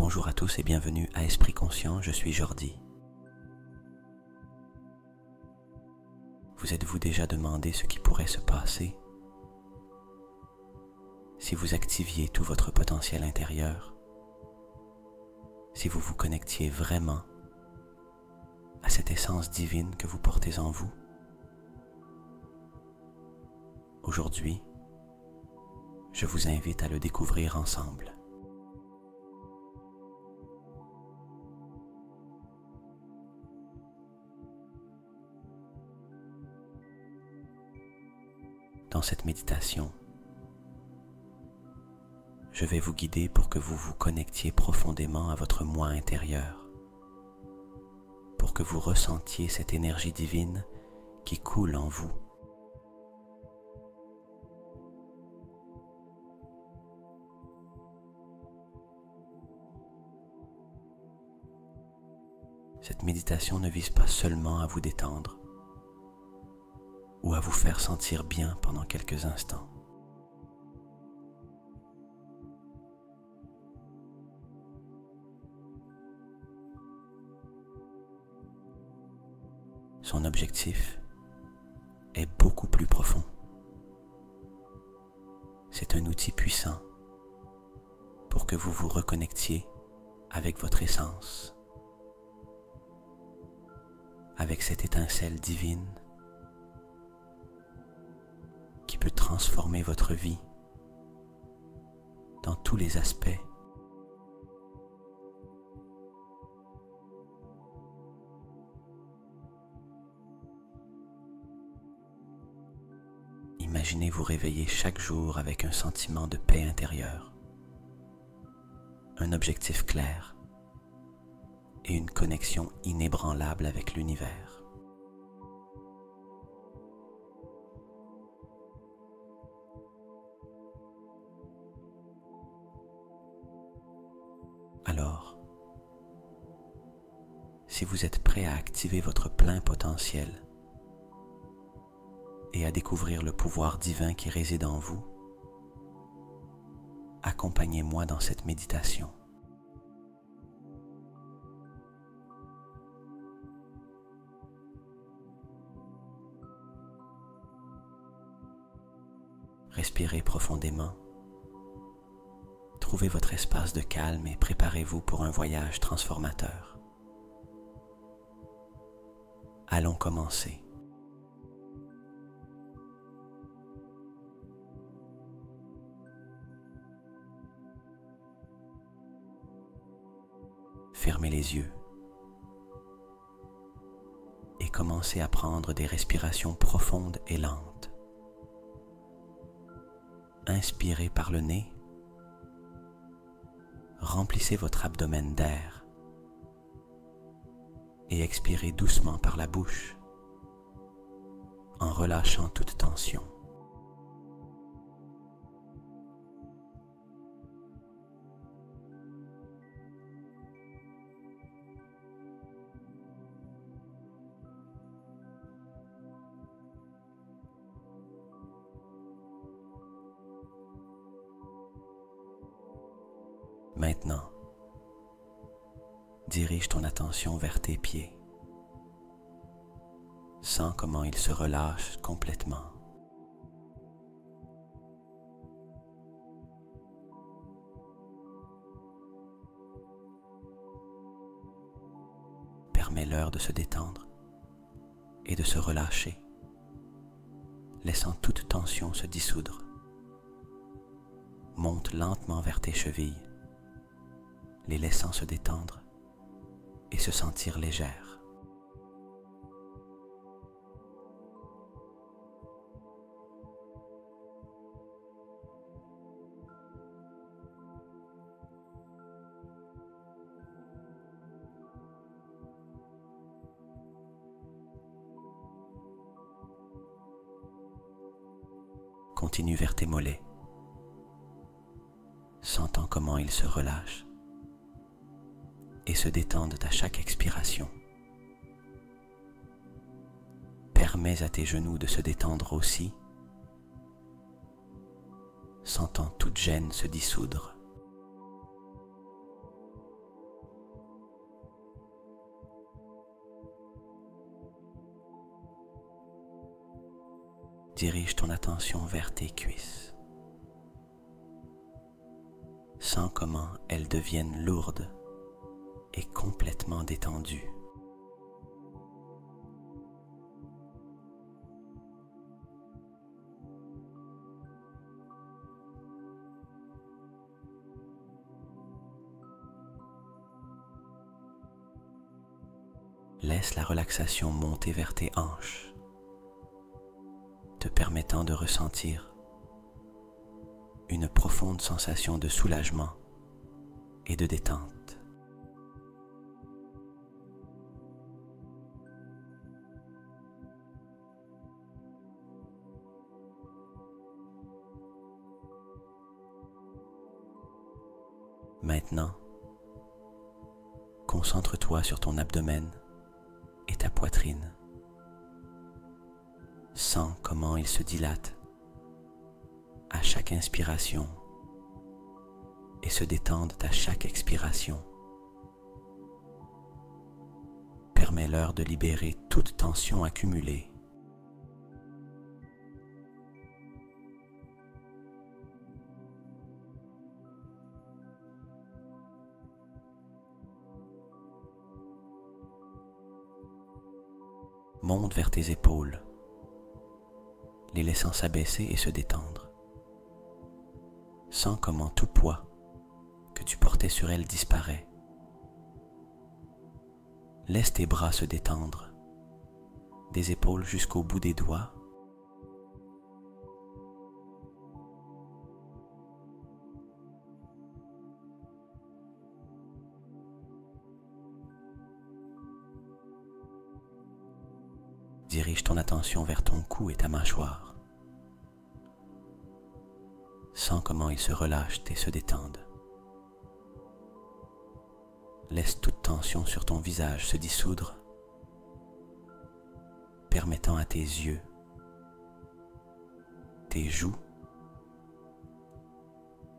Bonjour à tous et bienvenue à Esprit Conscient, je suis Jordi. Vous êtes-vous déjà demandé ce qui pourrait se passer si vous activiez tout votre potentiel intérieur, si vous vous connectiez vraiment à cette essence divine que vous portez en vous? Aujourd'hui, je vous invite à le découvrir ensemble. Dans cette méditation, je vais vous guider pour que vous vous connectiez profondément à votre moi intérieur, pour que vous ressentiez cette énergie divine qui coule en vous. Cette méditation ne vise pas seulement à vous détendre ou à vous faire sentir bien pendant quelques instants. Son objectif est beaucoup plus profond. C'est un outil puissant pour que vous vous reconnectiez avec votre essence, avec cette étincelle divine qui peut transformer votre vie dans tous les aspects. Imaginez vous réveiller chaque jour avec un sentiment de paix intérieure, un objectif clair et une connexion inébranlable avec l'univers. Alors, si vous êtes prêt à activer votre plein potentiel et à découvrir le pouvoir divin qui réside en vous, accompagnez-moi dans cette méditation. Respirez profondément. Trouvez votre espace de calme et préparez-vous pour un voyage transformateur. Allons commencer. Fermez les yeux et commencez à prendre des respirations profondes et lentes. Inspirez par le nez. Remplissez votre abdomen d'air et expirez doucement par la bouche en relâchant toute tension. Maintenant, dirige ton attention vers tes pieds. Sens comment ils se relâchent complètement. Permets-leur de se détendre et de se relâcher, laissant toute tension se dissoudre. Monte lentement vers tes chevilles, les laissant se détendre et se sentir légères. Continue vers tes mollets, sentant comment ils se relâchent et se détendent à chaque expiration. Permets à tes genoux de se détendre aussi, sentant toute gêne se dissoudre. dirige ton attention vers tes cuisses. Sens comment elles deviennent lourdes et complètement détendues. Laisse la relaxation monter vers tes hanches, te permettant de ressentir une profonde sensation de soulagement et de détente. Maintenant, concentre-toi sur ton abdomen et ta poitrine. Sens comment ils se dilatent à chaque inspiration et se détendent à chaque expiration. Permets-leur de libérer toute tension accumulée. Monte vers tes épaules, les laissant s'abaisser et se détendre. Sens comment tout poids que tu portais sur elles disparaît. Laisse tes bras se détendre, des épaules jusqu'au bout des doigts. Dirige ton attention vers ton cou et ta mâchoire. Sens comment ils se relâchent et se détendent. Laisse toute tension sur ton visage se dissoudre, permettant à tes yeux, tes joues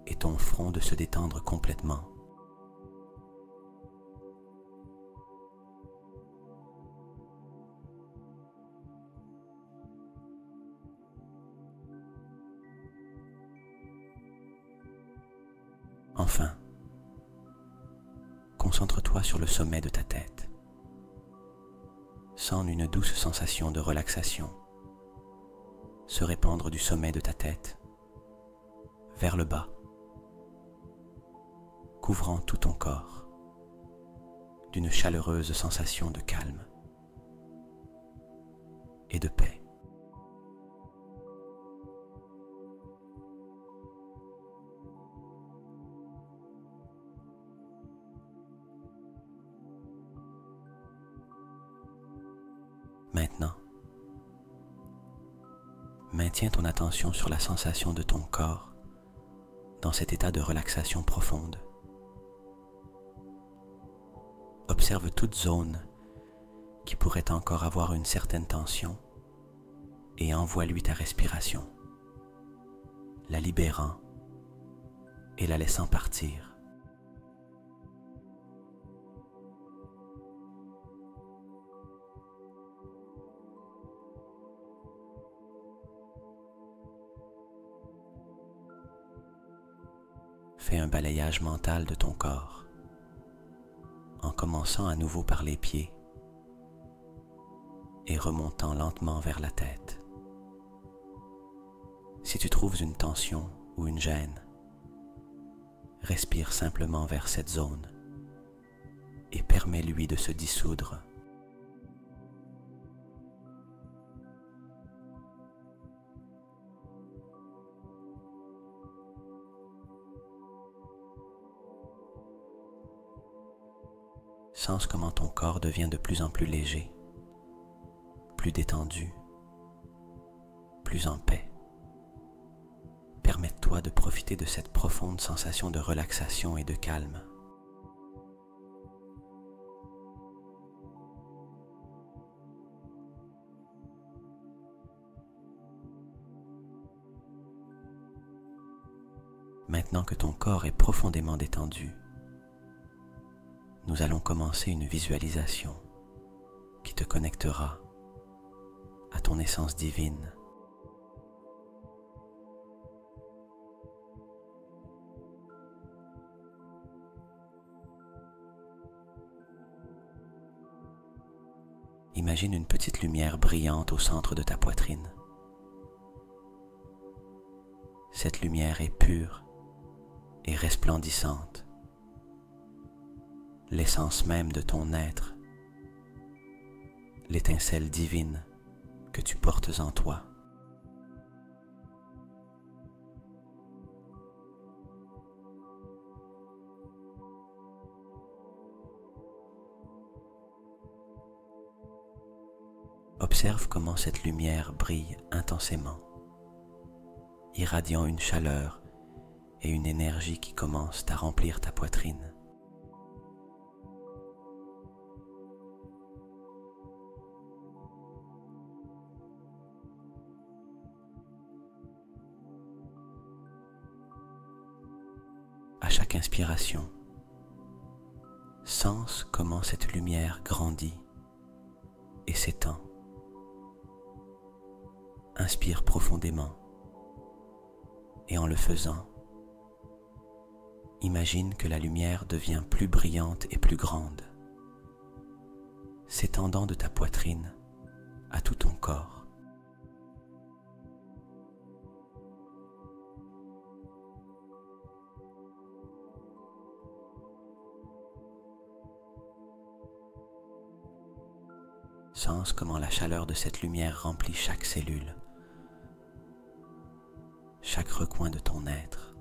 et ton front de se détendre complètement. Enfin, concentre-toi sur le sommet de ta tête. Sens une douce sensation de relaxation se répandre du sommet de ta tête vers le bas, couvrant tout ton corps d'une chaleureuse sensation de calme et de paix. Maintenant, maintiens ton attention sur la sensation de ton corps dans cet état de relaxation profonde. Observe toute zone qui pourrait encore avoir une certaine tension et envoie-lui ta respiration, la libérant et la laissant partir. Fais un balayage mental de ton corps, en commençant à nouveau par les pieds et remontant lentement vers la tête. Si tu trouves une tension ou une gêne, respire simplement vers cette zone et permets-lui de se dissoudre. Sens comment ton corps devient de plus en plus léger, plus détendu, plus en paix. Permets-toi de profiter de cette profonde sensation de relaxation et de calme. Maintenant que ton corps est profondément détendu, nous allons commencer une visualisation qui te connectera à ton essence divine, Imagine une petite lumière brillante au centre de ta poitrine. Cette lumière est pure et resplendissante, l'essence même de ton être, l'étincelle divine que tu portes en toi. Observe comment cette lumière brille intensément, irradiant une chaleur et une énergie qui commencent à remplir ta poitrine. À chaque inspiration, sens comment cette lumière grandit et s'étend. Inspire profondément et en le faisant, imagine que la lumière devient plus brillante et plus grande, s'étendant de ta poitrine à tout ton corps. Sens comment la chaleur de cette lumière remplit chaque cellule, chaque recoin de ton être,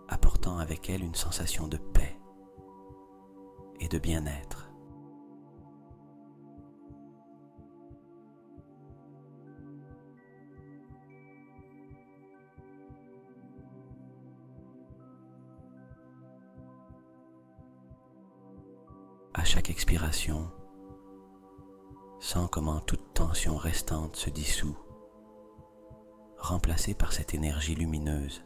apportant avec elle une sensation de paix et de bien-être. À chaque expiration, sens comment toute tension restante se dissout, remplacée par cette énergie lumineuse.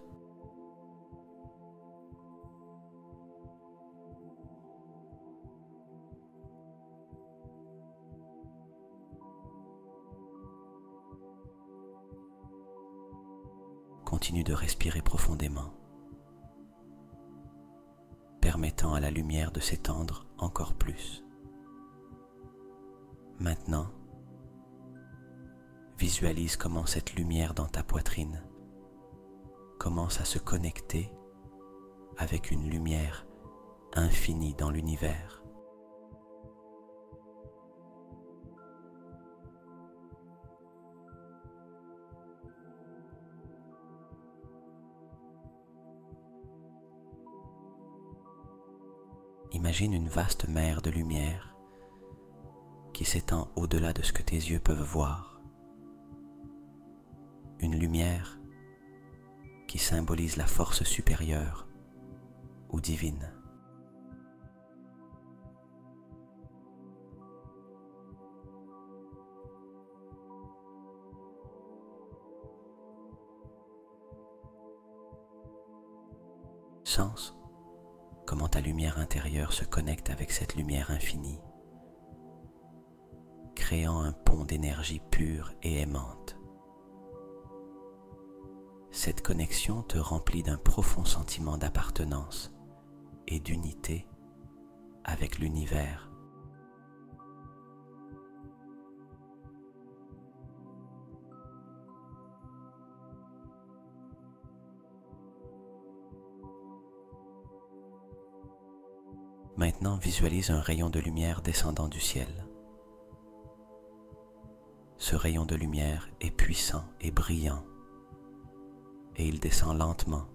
Continue de respirer profondément, permettant à la lumière de s'étendre encore plus. Maintenant, visualise comment cette lumière dans ta poitrine commence à se connecter avec une lumière infinie dans l'univers. Imagine une vaste mer de lumière qui s'étend au-delà de ce que tes yeux peuvent voir. Une lumière qui symbolise la force supérieure ou divine. Sens comment ta lumière intérieure se connecte avec cette lumière infinie, créant un pont d'énergie pure et aimante. Cette connexion te remplit d'un profond sentiment d'appartenance et d'unité avec l'univers. Maintenant, visualise un rayon de lumière descendant du ciel. Ce rayon de lumière est puissant et brillant, et il descend lentement,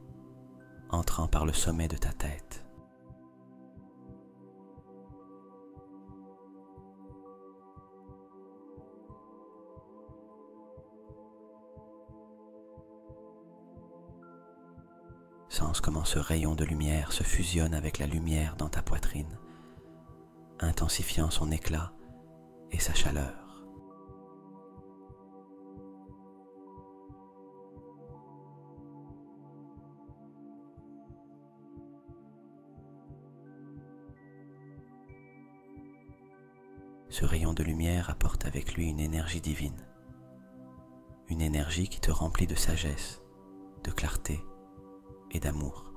entrant par le sommet de ta tête. Sens comment ce rayon de lumière se fusionne avec la lumière dans ta poitrine, intensifiant son éclat et sa chaleur. Ce rayon de lumière apporte avec lui une énergie divine, une énergie qui te remplit de sagesse, de clarté et d'amour.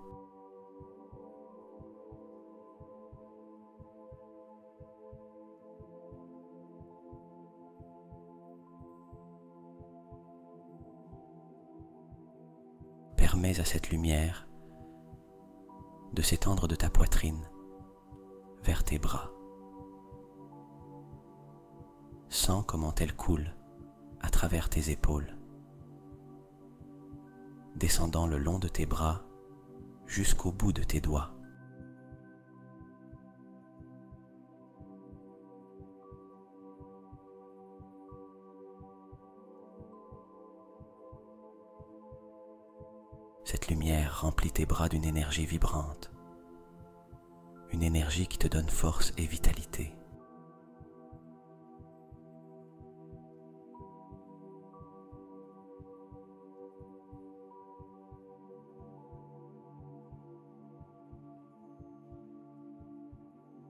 permets à cette lumière de s'étendre de ta poitrine vers tes bras. Sens comment elle coule à travers tes épaules, descendant le long de tes bras jusqu'au bout de tes doigts. Cette lumière remplit tes bras d'une énergie vibrante, une énergie qui te donne force et vitalité.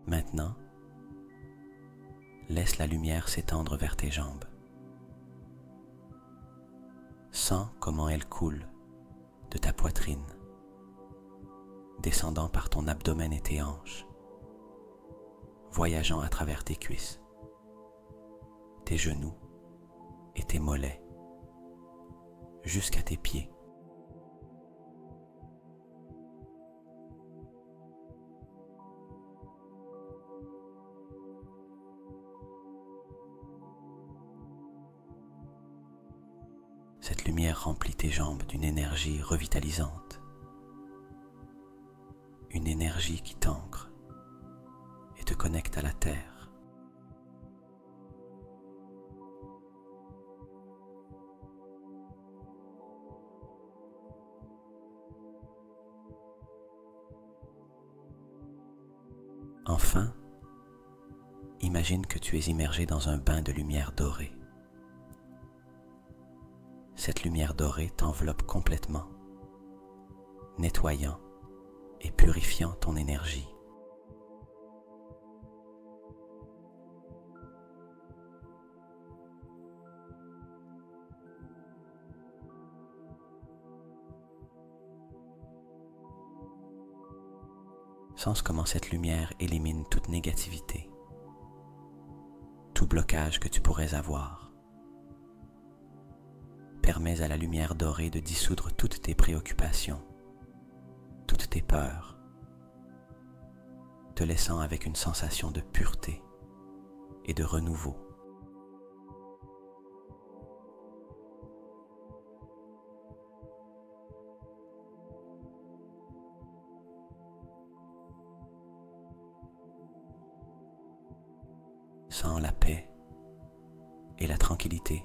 Maintenant, laisse la lumière s'étendre vers tes jambes. Sens comment elle coule de ta poitrine, descendant par ton abdomen et tes hanches, voyageant à travers tes cuisses, tes genoux et tes mollets, jusqu'à tes pieds. Cette lumière remplit tes jambes d'une énergie revitalisante, une énergie qui t'ancre et te connecte à la terre. Enfin, imagine que tu es immergé dans un bain de lumière dorée. Cette lumière dorée t'enveloppe complètement, nettoyant et purifiant ton énergie. Sens comment cette lumière élimine toute négativité, tout blocage que tu pourrais avoir. Permets à la lumière dorée de dissoudre toutes tes préoccupations, toutes tes peurs, te laissant avec une sensation de pureté et de renouveau. Sens la paix et la tranquillité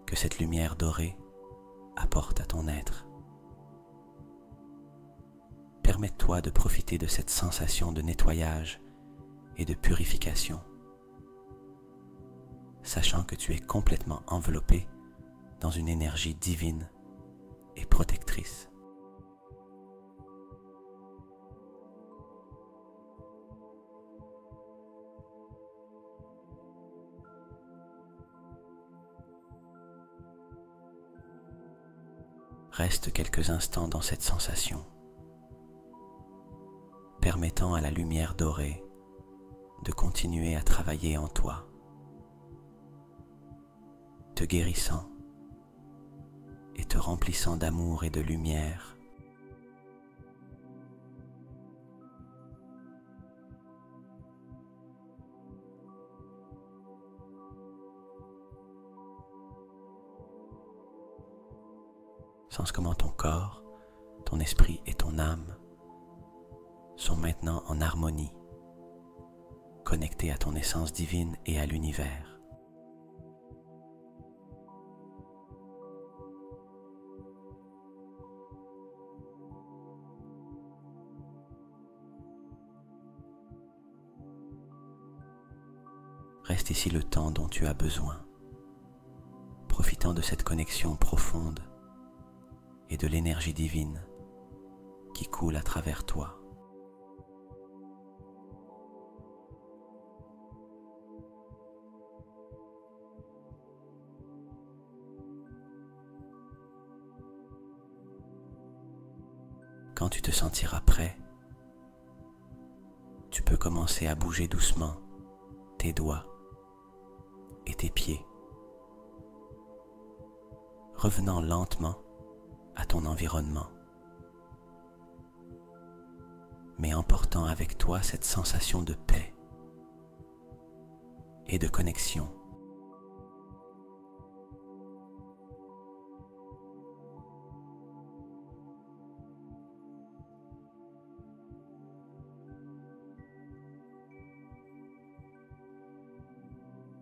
que cette lumière dorée apporte à ton être. Permets-toi de profiter de cette sensation de nettoyage et de purification, sachant que tu es complètement enveloppé dans une énergie divine et protectrice. Reste quelques instants dans cette sensation, permettant à la lumière dorée de continuer à travailler en toi, te guérissant et te remplissant d'amour et de lumière. Sens comment ton corps, ton esprit et ton âme sont maintenant en harmonie, connectés à ton essence divine et à l'univers. Reste ici le temps dont tu as besoin, profitant de cette connexion profonde et de l'énergie divine qui coule à travers toi. Quand tu te sentiras prêt, tu peux commencer à bouger doucement tes doigts et tes pieds, revenant lentement à ton environnement, mais emportant avec toi cette sensation de paix et de connexion.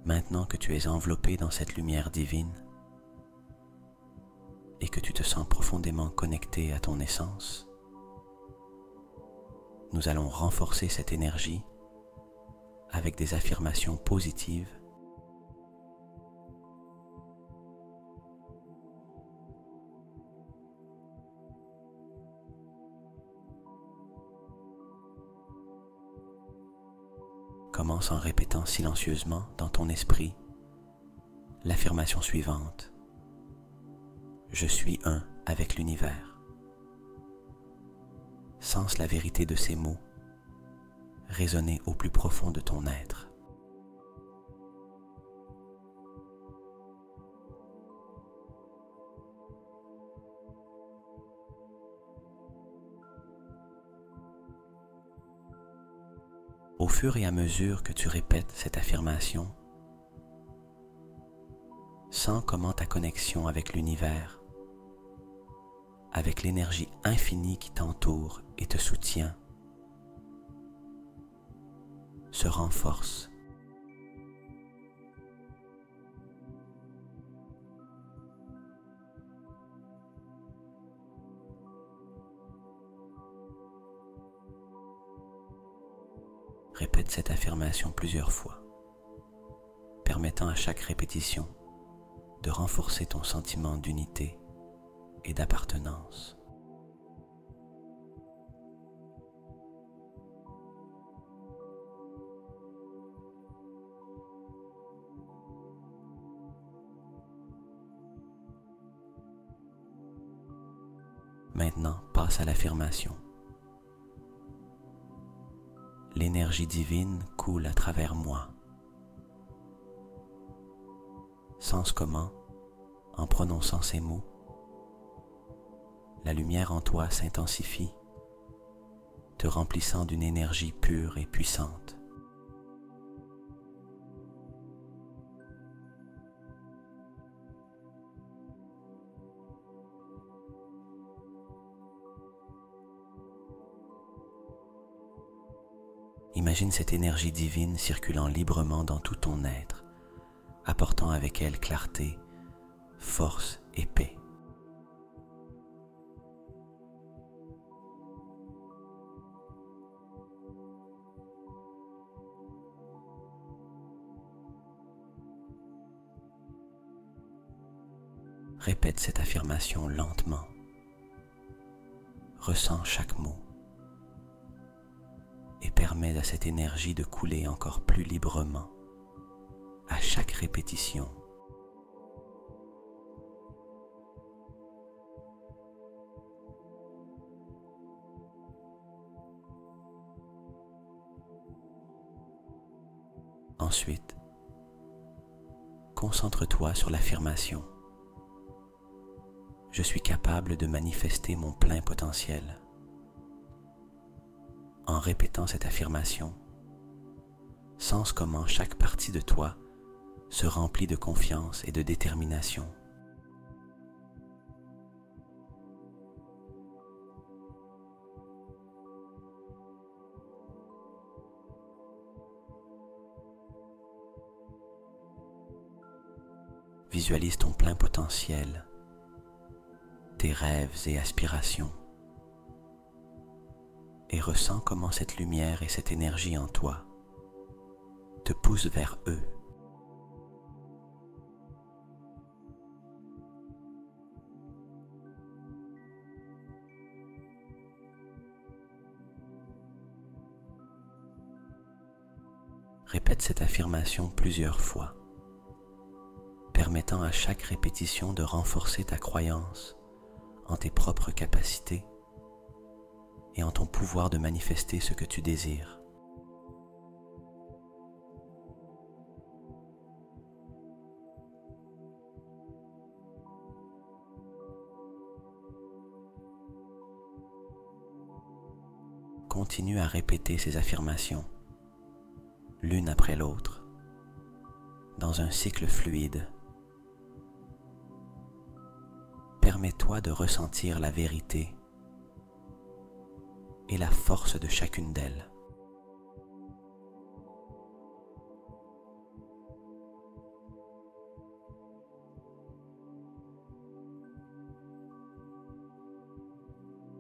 Maintenant que tu es enveloppé dans cette lumière divine et que tu te sens profondément connecté à ton essence, nous allons renforcer cette énergie avec des affirmations positives Commence en répétant silencieusement dans ton esprit l'affirmation suivante. Je suis un avec l'univers. Sens la vérité de ces mots résonner au plus profond de ton être. Au fur et à mesure que tu répètes cette affirmation, sens comment ta connexion avec l'univers, avec l'énergie infinie qui t'entoure et te soutient, se renforce. Répète cette affirmation plusieurs fois, permettant à chaque répétition de renforcer ton sentiment d'unité et d'appartenance. Maintenant, passe à l'affirmation. L'énergie divine coule à travers moi. Sens comment, en prononçant ces mots, la lumière en toi s'intensifie, te remplissant d'une énergie pure et puissante. Imagine cette énergie divine circulant librement dans tout ton être, apportant avec elle clarté, force et paix. Répète cette affirmation lentement. Ressens chaque mot et permets à cette énergie de couler encore plus librement à chaque répétition. Ensuite, concentre-toi sur l'affirmation. Je suis capable de manifester mon plein potentiel. En répétant cette affirmation, sens comment chaque partie de toi se remplit de confiance et de détermination. Visualise ton plein potentiel, tes rêves et aspirations, et ressens comment cette lumière et cette énergie en toi te poussent vers eux. Répète cette affirmation plusieurs fois, permettant à chaque répétition de renforcer ta croyance en tes propres capacités et en ton pouvoir de manifester ce que tu désires. continue à répéter ces affirmations, l'une après l'autre, dans un cycle fluide. Permets-toi de ressentir la vérité et la force de chacune d'elles.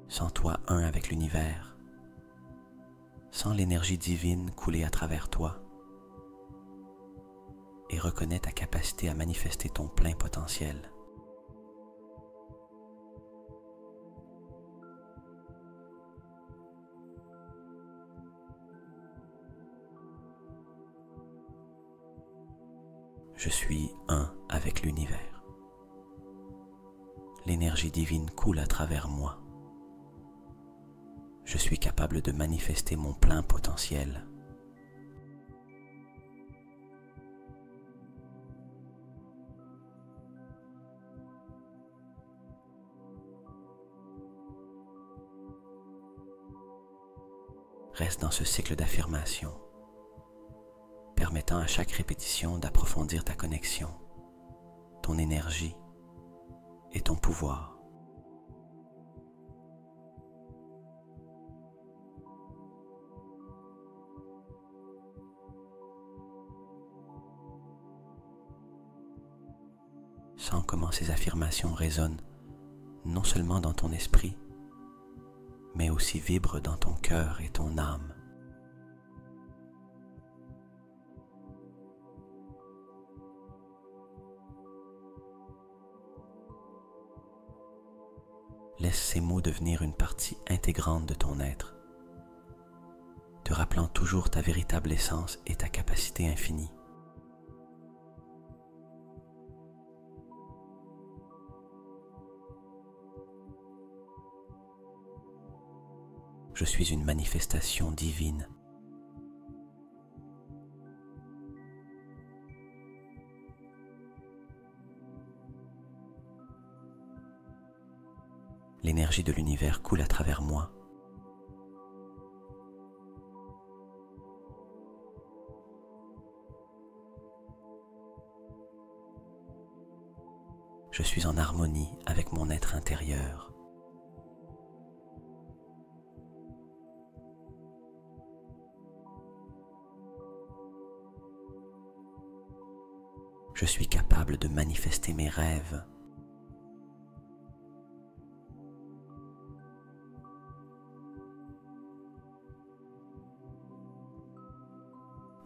Sens-toi un avec l'univers, sens l'énergie divine couler à travers toi et reconnais ta capacité à manifester ton plein potentiel. Je suis un avec l'univers. L'énergie divine coule à travers moi. Je suis capable de manifester mon plein potentiel. Reste dans ce cycle d'affirmation, permettant à chaque répétition d'approfondir ta connexion, ton énergie et ton pouvoir. Sens comment ces affirmations résonnent non seulement dans ton esprit, mais aussi vibrent dans ton cœur et ton âme. Laisse ces mots devenir une partie intégrante de ton être, te rappelant toujours ta véritable essence et ta capacité infinie. Je suis une manifestation divine. L'énergie de l'univers coule à travers moi. Je suis en harmonie avec mon être intérieur. Je suis capable de manifester mes rêves.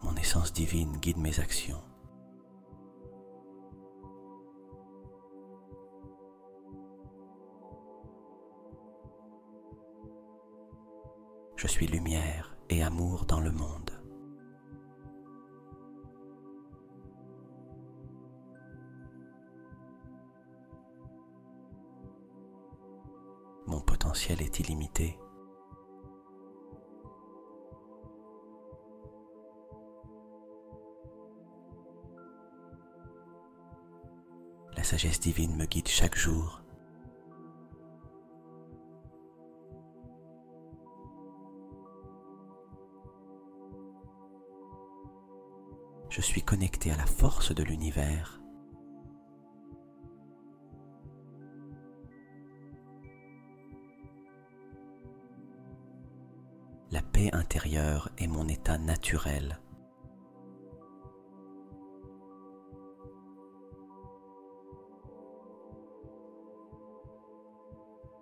Mon essence divine guide mes actions. Je suis lumière et amour dans le monde. Mon potentiel est illimité. La sagesse divine me guide chaque jour. Je suis connecté à la force de l'univers. La paix intérieure est mon état naturel.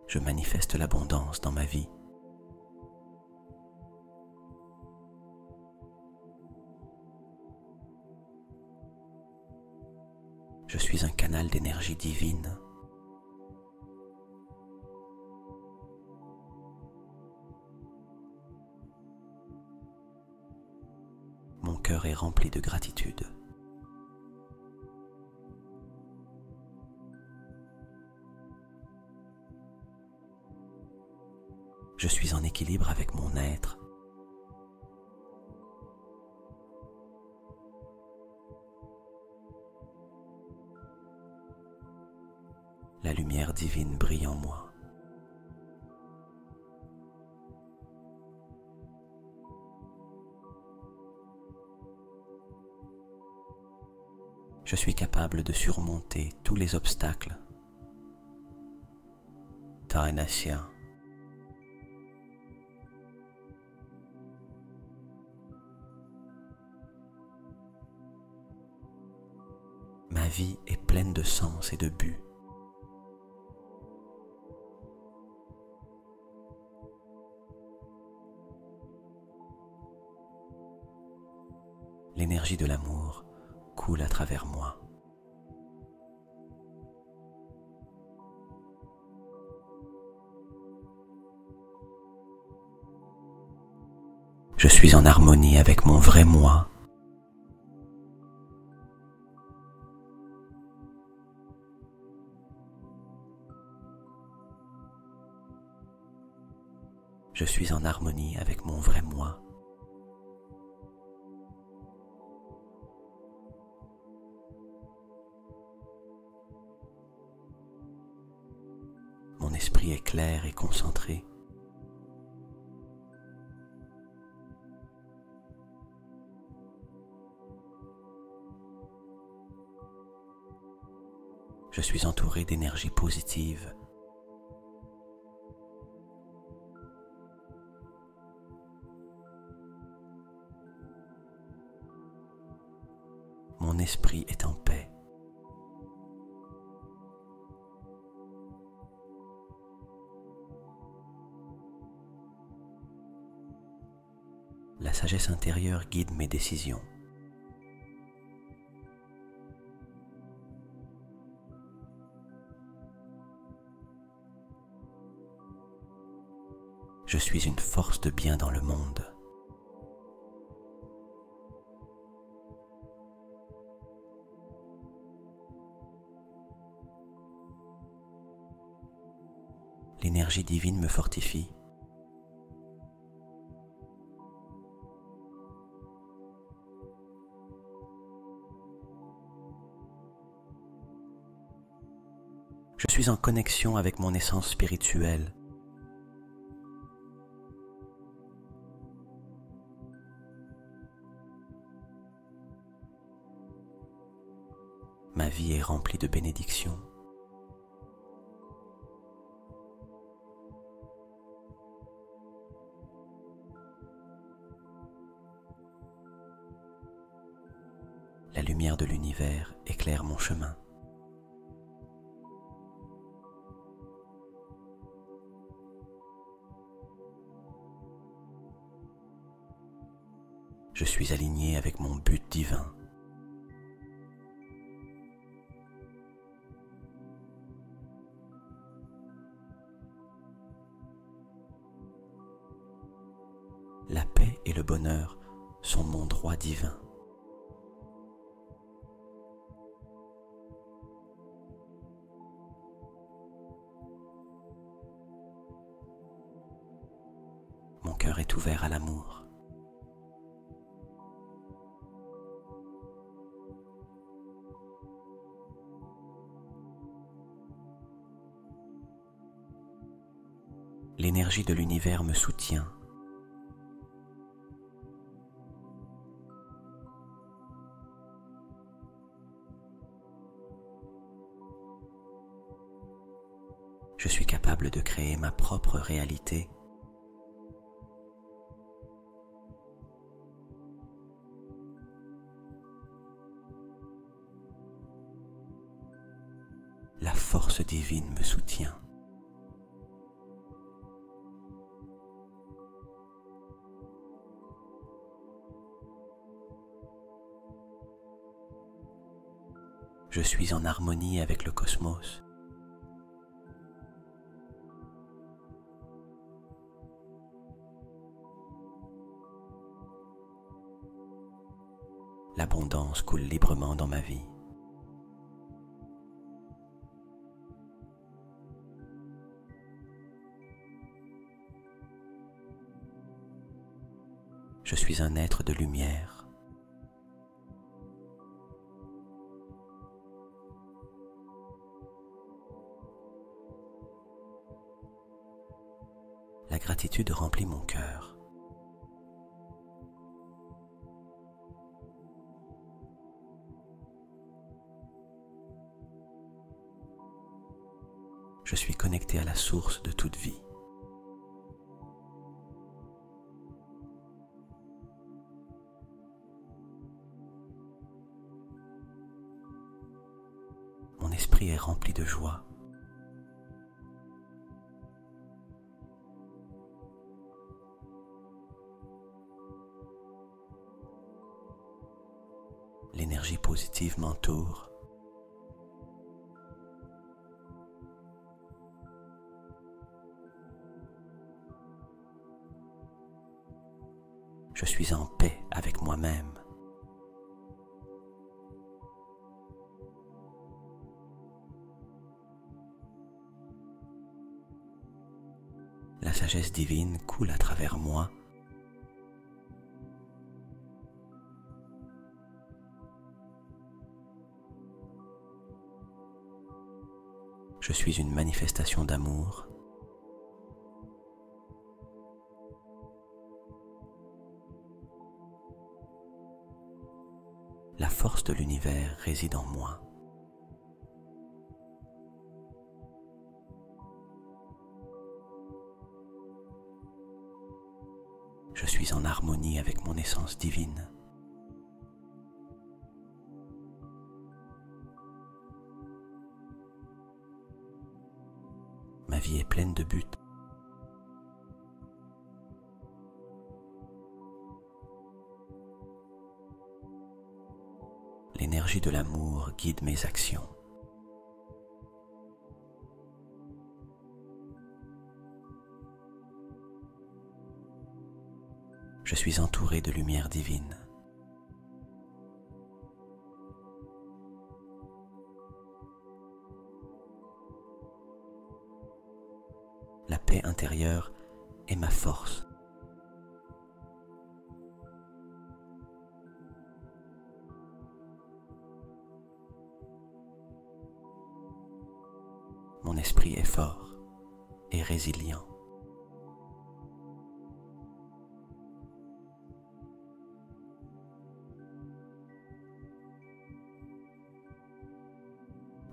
Je manifeste l'abondance dans ma vie. Je suis un canal d'énergie divine. Mon cœur est rempli de gratitude. Je suis en équilibre avec mon être. La lumière divine brille en moi. Je suis capable de surmonter tous les obstacles. Taranasya. Ma vie est pleine de sens et de but. L'énergie de l'amour coule à travers moi. Je suis en harmonie avec mon vrai moi. Je suis en harmonie avec mon vrai moi. Mon esprit est clair et concentré. Je suis entouré d'énergie positive. Mon esprit est en paix. La sagesse intérieure guide mes décisions. Je suis une force de bien dans le monde. L'énergie divine me fortifie. Je suis en connexion avec mon essence spirituelle. Ma vie est remplie de bénédictions. La lumière de l'univers éclaire mon chemin. Je suis aligné avec mon but divin. La paix et le bonheur sont mon droit divin. Mon cœur est ouvert à l'amour. L'énergie de l'univers me soutient. Je suis capable de créer ma propre réalité. La force divine me soutient. Je suis en harmonie avec le cosmos. L'abondance coule librement dans ma vie. Je suis un être de lumière. La gratitude remplit mon cœur. Je suis connecté à la source de toute vie. Mon esprit est rempli de joie. L'énergie positive m'entoure. Je suis en paix avec moi-même. La sagesse divine coule à travers moi. Je suis une manifestation d'amour. La force de l'univers réside en moi. Je suis en harmonie avec mon essence divine. Ma vie est pleine de buts. L'énergie de l'amour guide mes actions. Je suis entouré de lumière divine. La paix intérieure est ma force. Mon esprit est fort et résilient.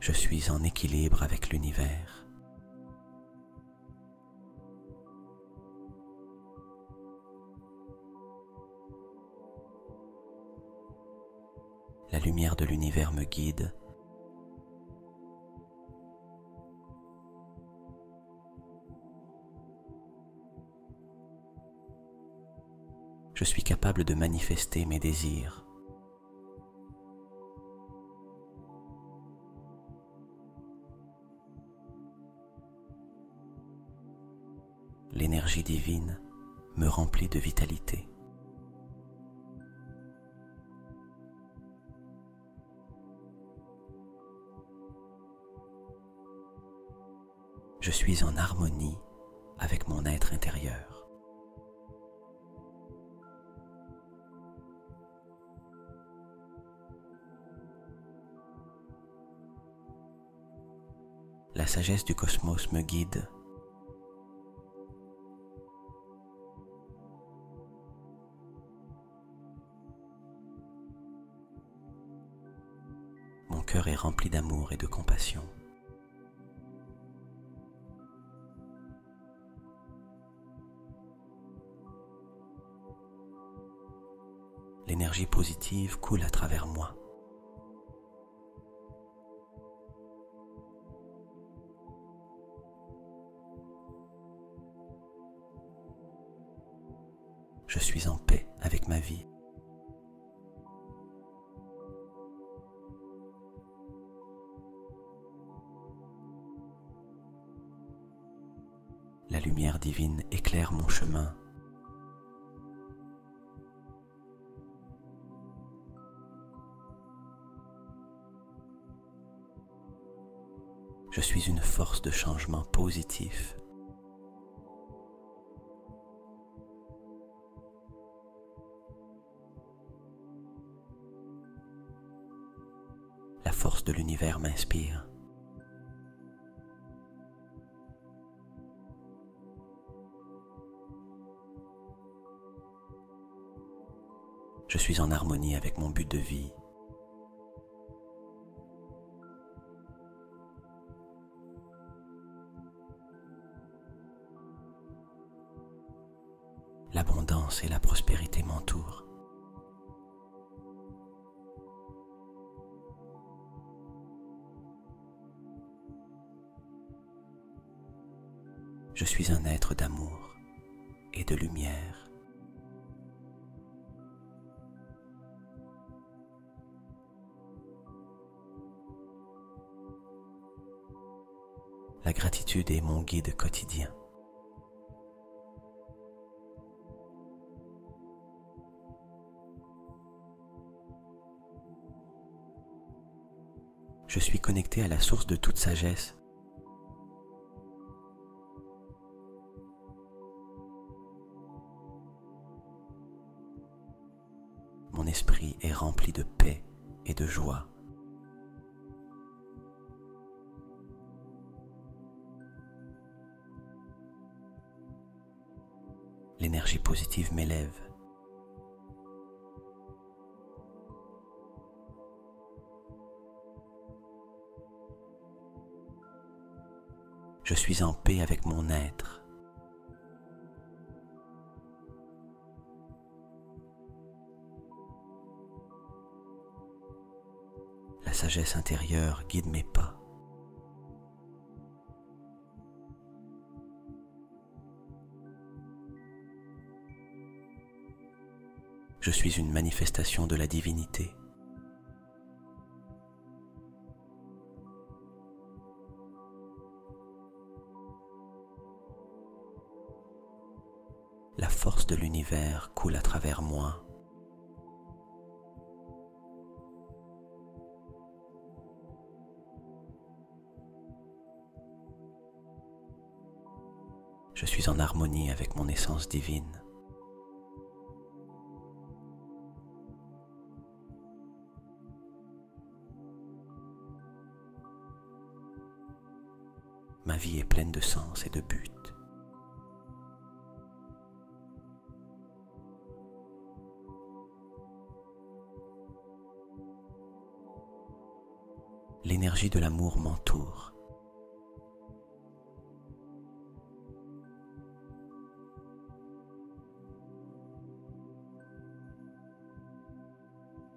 Je suis en équilibre avec l'univers. La lumière de l'univers me guide. Je suis capable de manifester mes désirs. L'énergie divine me remplit de vitalité. Je suis en harmonie avec mon être intérieur. La sagesse du cosmos me guide. Mon cœur est rempli d'amour et de compassion. L'énergie positive coule à travers moi. Je suis en paix avec ma vie. La lumière divine éclaire mon chemin. Je suis une force de changement positif. La force de l'univers m'inspire. Je suis en harmonie avec mon but de vie. L'abondance et la prospérité m'entourent. Je suis un être d'amour et de lumière. La gratitude est mon guide quotidien. Je suis connecté à la source de toute sagesse. Mon esprit est rempli de paix et de joie. L'énergie positive m'élève. Je suis en paix avec mon être. La sagesse intérieure guide mes pas. Je suis une manifestation de la divinité. La force de l'univers coule à travers moi. Je suis en harmonie avec mon essence divine. Ma vie est pleine de sens et de but. L'énergie de l'amour m'entoure.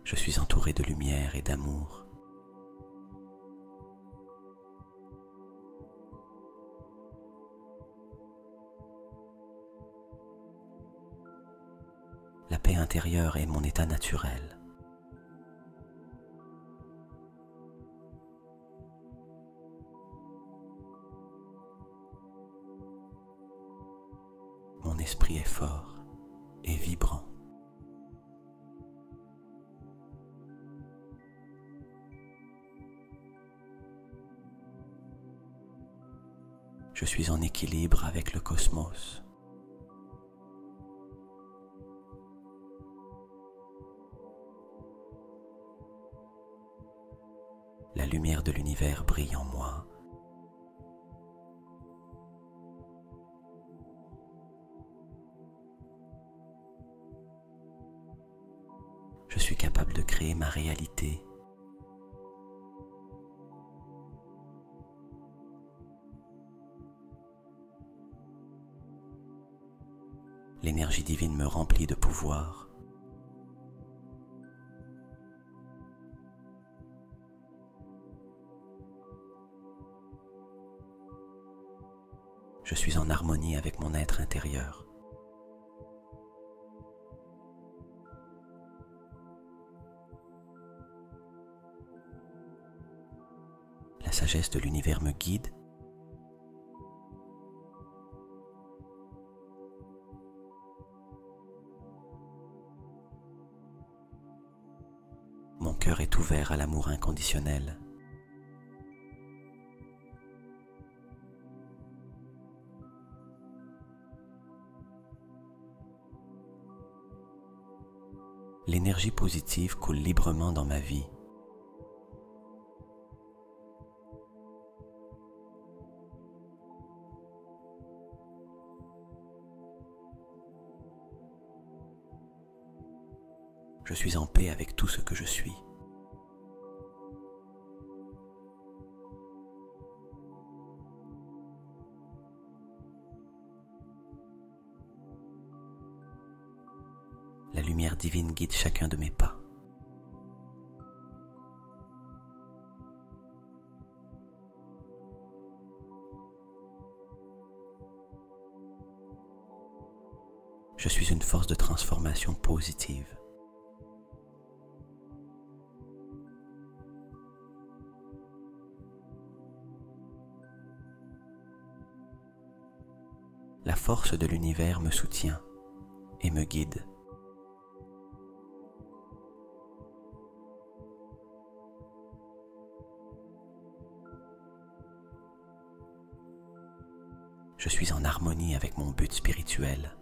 Je suis entouré de lumière et d'amour. La paix intérieure est mon état naturel. Mon esprit est fort et vibrant. Je suis en équilibre avec le cosmos. La lumière de l'univers brille en moi. Je suis capable de créer ma réalité. L'énergie divine me remplit de pouvoir. Je suis en harmonie avec mon être intérieur. La sagesse de l'univers me guide. Mon cœur est ouvert à l'amour inconditionnel. L'énergie positive coule librement dans ma vie. Je suis en paix avec tout ce que je suis. lumière divine guide chacun de mes pas. Je suis une force de transformation positive. La force de l'univers me soutient et me guide. Je suis en harmonie avec mon but spirituel.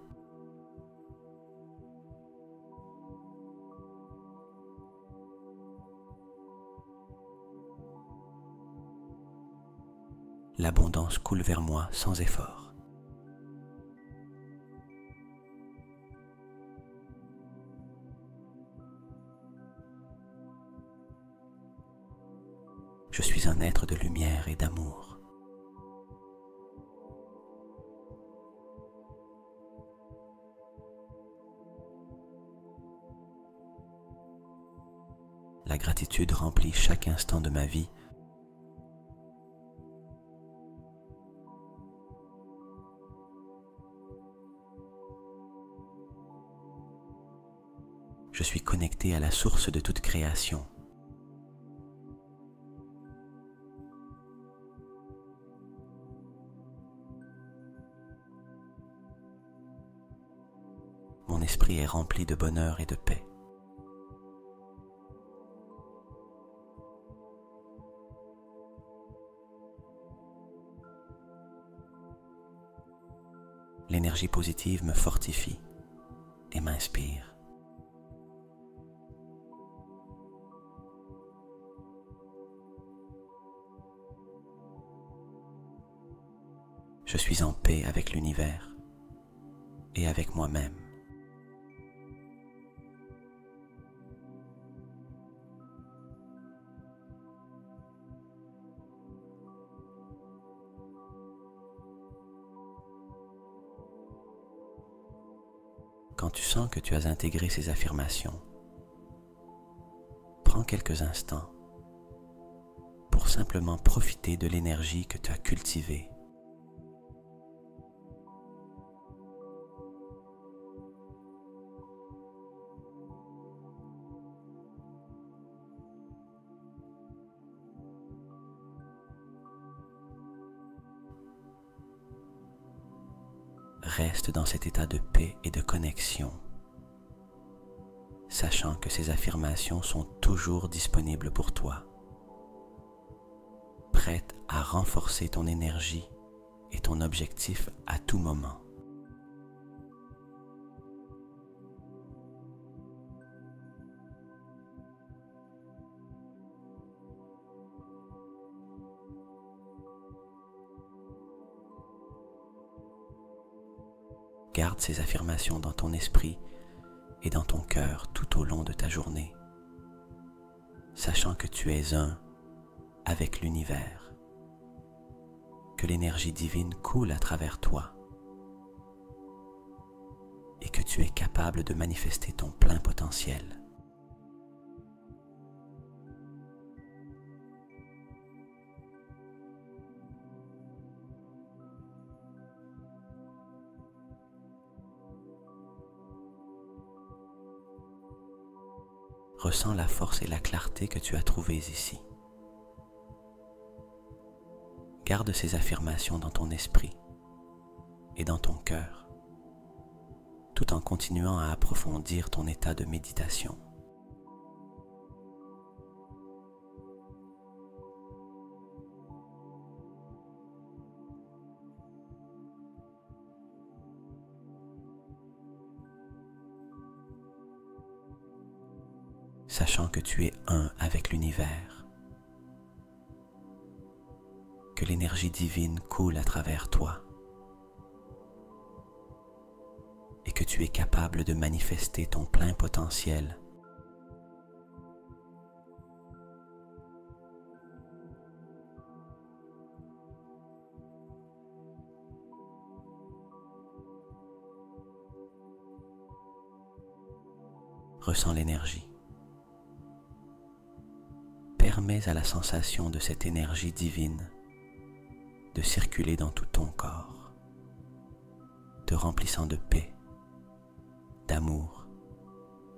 L'abondance coule vers moi sans effort. Je suis un être de lumière et d'amour. La gratitude remplit chaque instant de ma vie. Je suis connecté à la source de toute création. Mon esprit est rempli de bonheur et de paix. L'énergie positive me fortifie et m'inspire. Je suis en paix avec l'univers et avec moi-même. Quand tu sens que tu as intégré ces affirmations, prends quelques instants pour simplement profiter de l'énergie que tu as cultivée. Reste dans cet état de paix et de connexion, sachant que ces affirmations sont toujours disponibles pour toi, prêtes à renforcer ton énergie et ton objectif à tout moment. Garde ces affirmations dans ton esprit et dans ton cœur tout au long de ta journée, sachant que tu es un avec l'univers, que l'énergie divine coule à travers toi et que tu es capable de manifester ton plein potentiel. Ressens la force et la clarté que tu as trouvées ici. Garde ces affirmations dans ton esprit et dans ton cœur, tout en continuant à approfondir ton état de méditation. Sachant que tu es un avec l'univers, que l'énergie divine coule à travers toi et que tu es capable de manifester ton plein potentiel. Ressens l'énergie. Permets à la sensation de cette énergie divine de circuler dans tout ton corps, te remplissant de paix, d'amour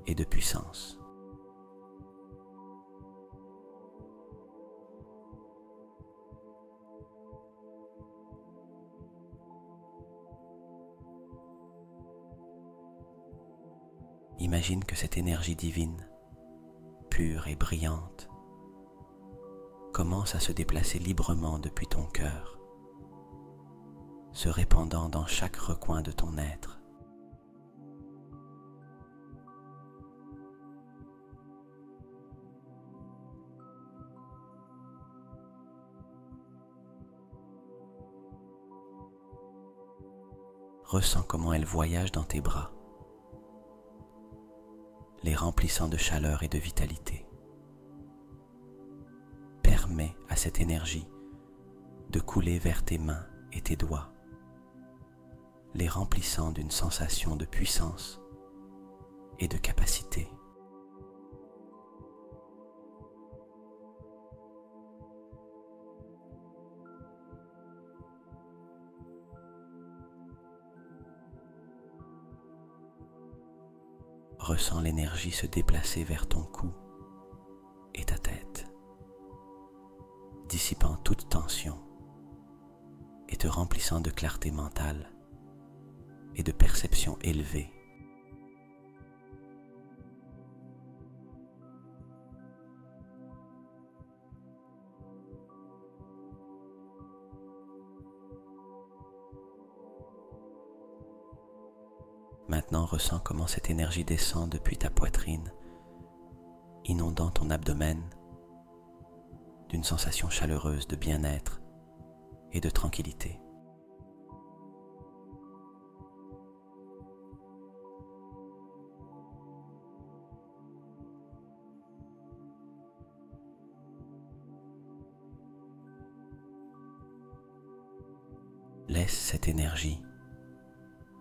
et de puissance. Imagine que cette énergie divine, pure et brillante, commence à se déplacer librement depuis ton cœur, se répandant dans chaque recoin de ton être. Ressens comment elle voyage dans tes bras, les remplissant de chaleur et de vitalité. Permets à cette énergie de couler vers tes mains et tes doigts, les remplissant d'une sensation de puissance et de capacité. Ressens l'énergie se déplacer vers ton cou et ta tête, dissipant toute tension et te remplissant de clarté mentale et de perception élevée. Maintenant, ressens comment cette énergie descend depuis ta poitrine, inondant ton abdomen d'une sensation chaleureuse de bien-être et de tranquillité. Laisse cette énergie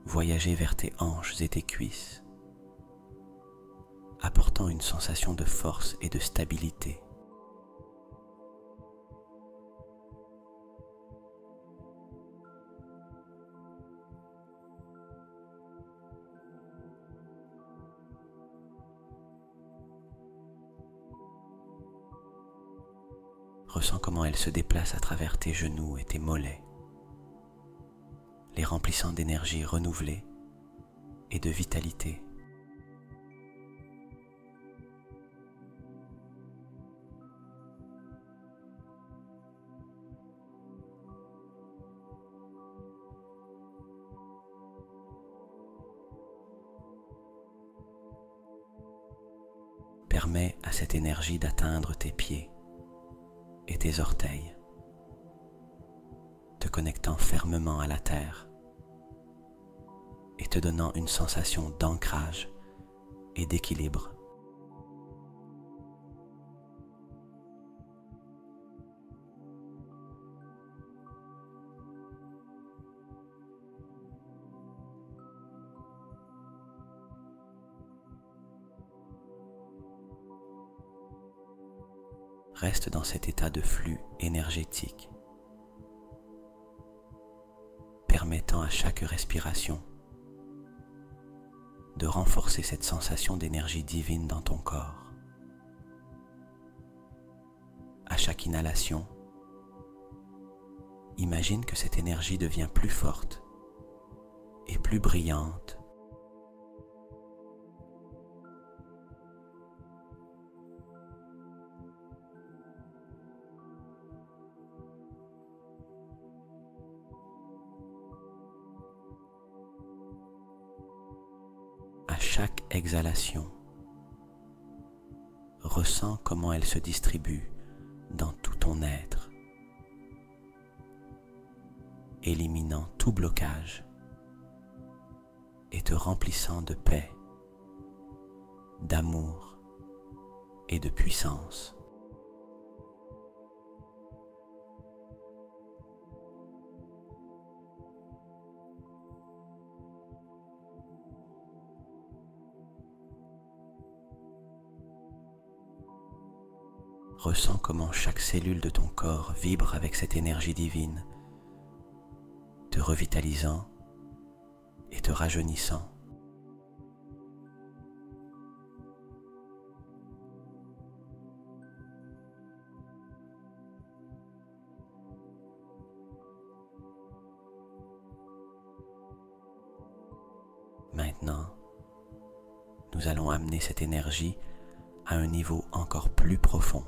voyager vers tes hanches et tes cuisses, apportant une sensation de force et de stabilité. Ressens comment elle se déplace à travers tes genoux et tes mollets, les remplissant d'énergie renouvelée et de vitalité. Permets à cette énergie d'atteindre tes pieds et tes orteils, te connectant fermement à la terre et te donnant une sensation d'ancrage et d'équilibre. Reste dans cet état de flux énergétique, permettant à chaque respiration de renforcer cette sensation d'énergie divine dans ton corps. À chaque inhalation, imagine que cette énergie devient plus forte et plus brillante. À chaque exhalation, ressens comment elle se distribue dans tout ton être, éliminant tout blocage et te remplissant de paix, d'amour et de puissance. Ressens comment chaque cellule de ton corps vibre avec cette énergie divine, te revitalisant et te rajeunissant. Maintenant, nous allons amener cette énergie à un niveau encore plus profond.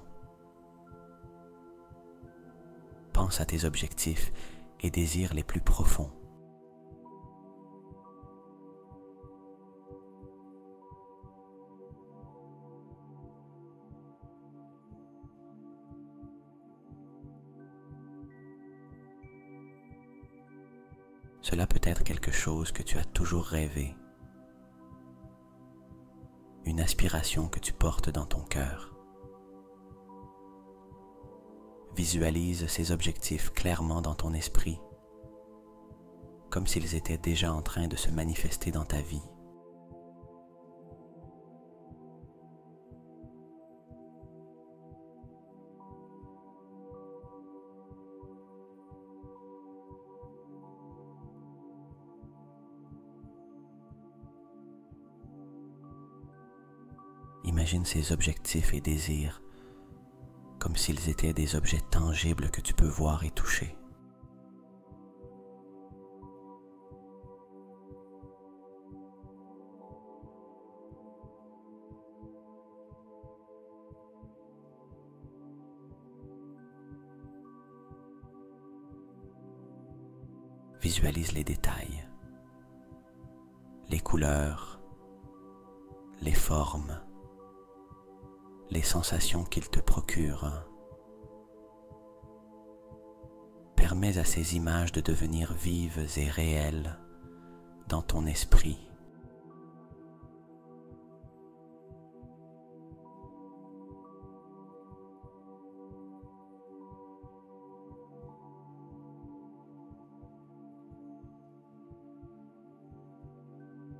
Pense à tes objectifs et désirs les plus profonds. Cela peut être quelque chose que tu as toujours rêvé, une aspiration que tu portes dans ton cœur. Visualise ces objectifs clairement dans ton esprit, comme s'ils étaient déjà en train de se manifester dans ta vie. Imagine ces objectifs et désirs comme s'ils étaient des objets tangibles que tu peux voir et toucher. Visualise les détails, les couleurs, les formes, les sensations qu'ils te procurent. Permets à ces images de devenir vives et réelles dans ton esprit.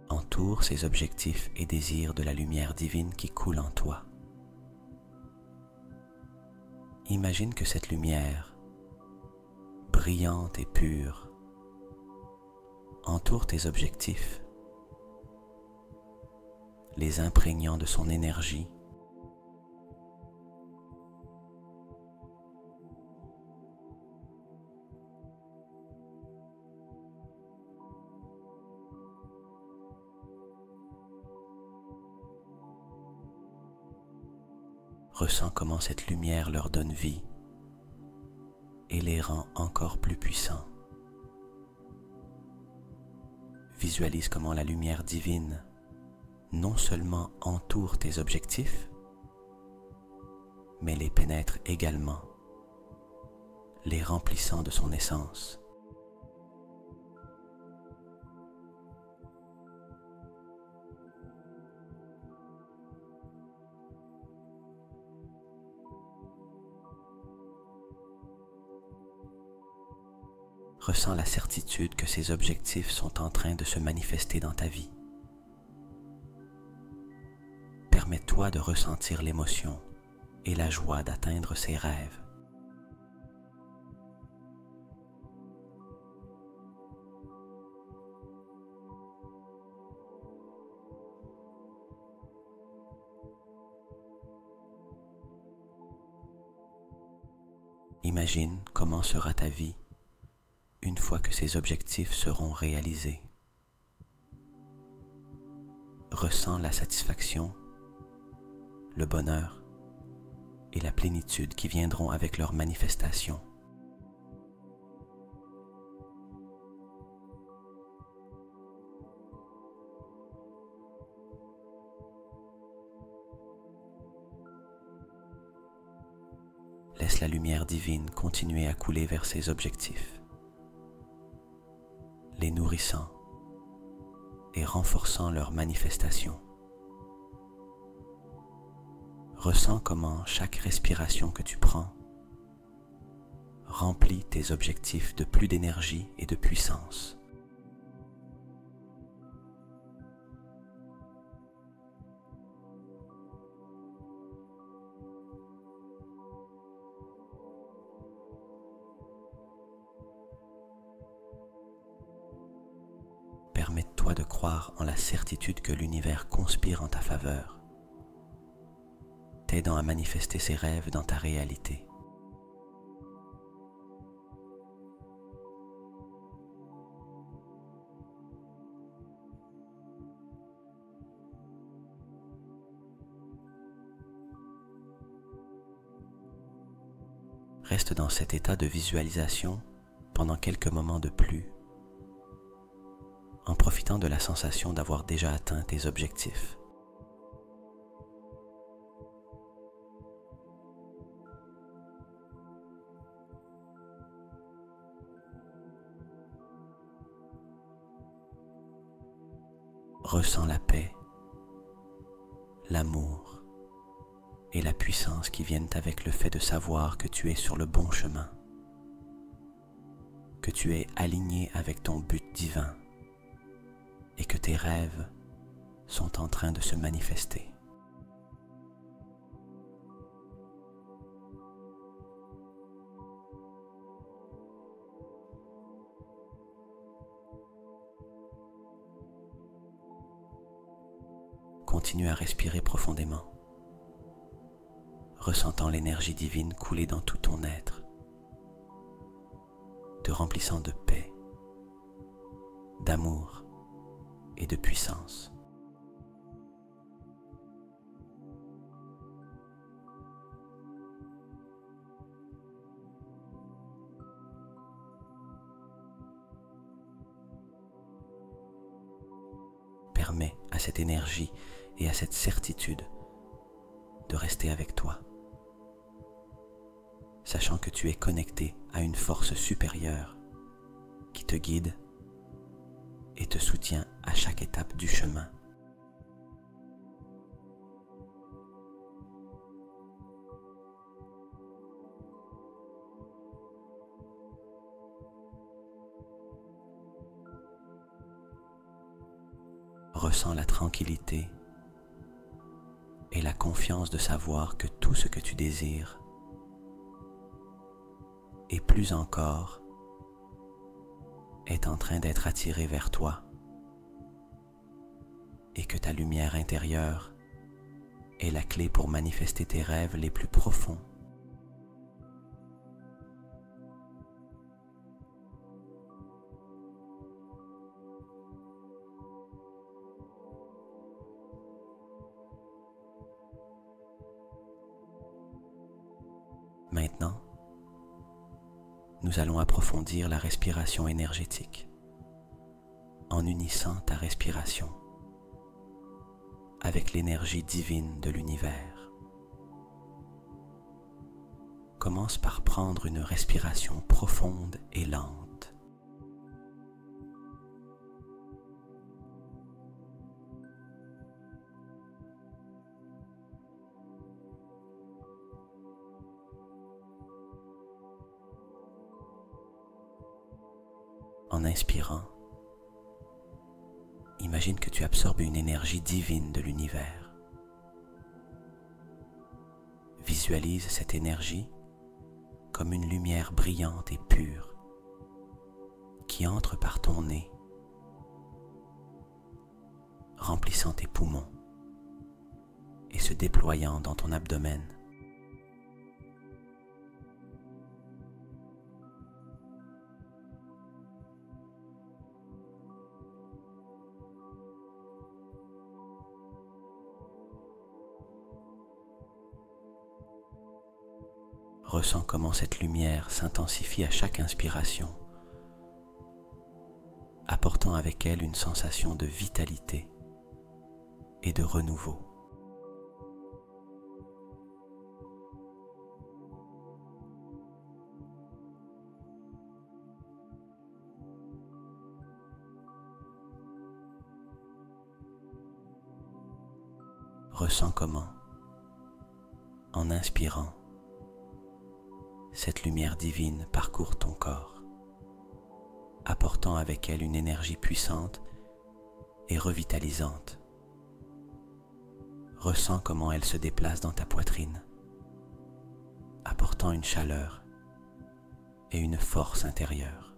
Entoure ces objectifs et désirs de la lumière divine qui coule en toi. Imagine que cette lumière, brillante et pure, entoure tes objectifs, les imprégnant de son énergie. Ressens comment cette lumière leur donne vie et les rend encore plus puissants. Visualise comment la lumière divine non seulement entoure tes objectifs, mais les pénètre également, les remplissant de son essence. Ressens la certitude que ces objectifs sont en train de se manifester dans ta vie. Permets-toi de ressentir l'émotion et la joie d'atteindre ces rêves. Imagine comment sera ta vie une fois que ces objectifs seront réalisés. Ressens la satisfaction, le bonheur et la plénitude qui viendront avec leur manifestation. Laisse la lumière divine continuer à couler vers ces objectifs, les nourrissant et renforçant leur manifestation. Ressens comment chaque respiration que tu prends remplit tes objectifs de plus d'énergie et de puissance. toi de croire en la certitude que l'univers conspire en ta faveur, t'aidant à manifester ses rêves dans ta réalité. Reste dans cet état de visualisation pendant quelques moments de plus, en profitant de la sensation d'avoir déjà atteint tes objectifs. Ressens la paix, l'amour et la puissance qui viennent avec le fait de savoir que tu es sur le bon chemin, que tu es aligné avec ton but divin et que tes rêves sont en train de se manifester. Continue à respirer profondément, ressentant l'énergie divine couler dans tout ton être, te remplissant de paix, d'amour et de puissance. Permets à cette énergie et à cette certitude de rester avec toi, sachant que tu es connecté à une force supérieure qui te guide et te soutient à chaque étape du chemin. Ressens la tranquillité et la confiance de savoir que tout ce que tu désires, et plus encore, est en train d'être attiré vers toi, et que ta lumière intérieure est la clé pour manifester tes rêves les plus profonds. Maintenant, nous allons approfondir la respiration énergétique en unissant ta respiration avec l'énergie divine de l'univers. Commence par prendre une respiration profonde et lente. En inspirant, imagine que tu absorbes une énergie divine de l'univers. Visualise cette énergie comme une lumière brillante et pure qui entre par ton nez, remplissant tes poumons et se déployant dans ton abdomen. Ressens comment cette lumière s'intensifie à chaque inspiration, apportant avec elle une sensation de vitalité et de renouveau. Ressens comment, en inspirant, cette lumière divine parcourt ton corps, apportant avec elle une énergie puissante et revitalisante. Ressens comment elle se déplace dans ta poitrine, apportant une chaleur et une force intérieure.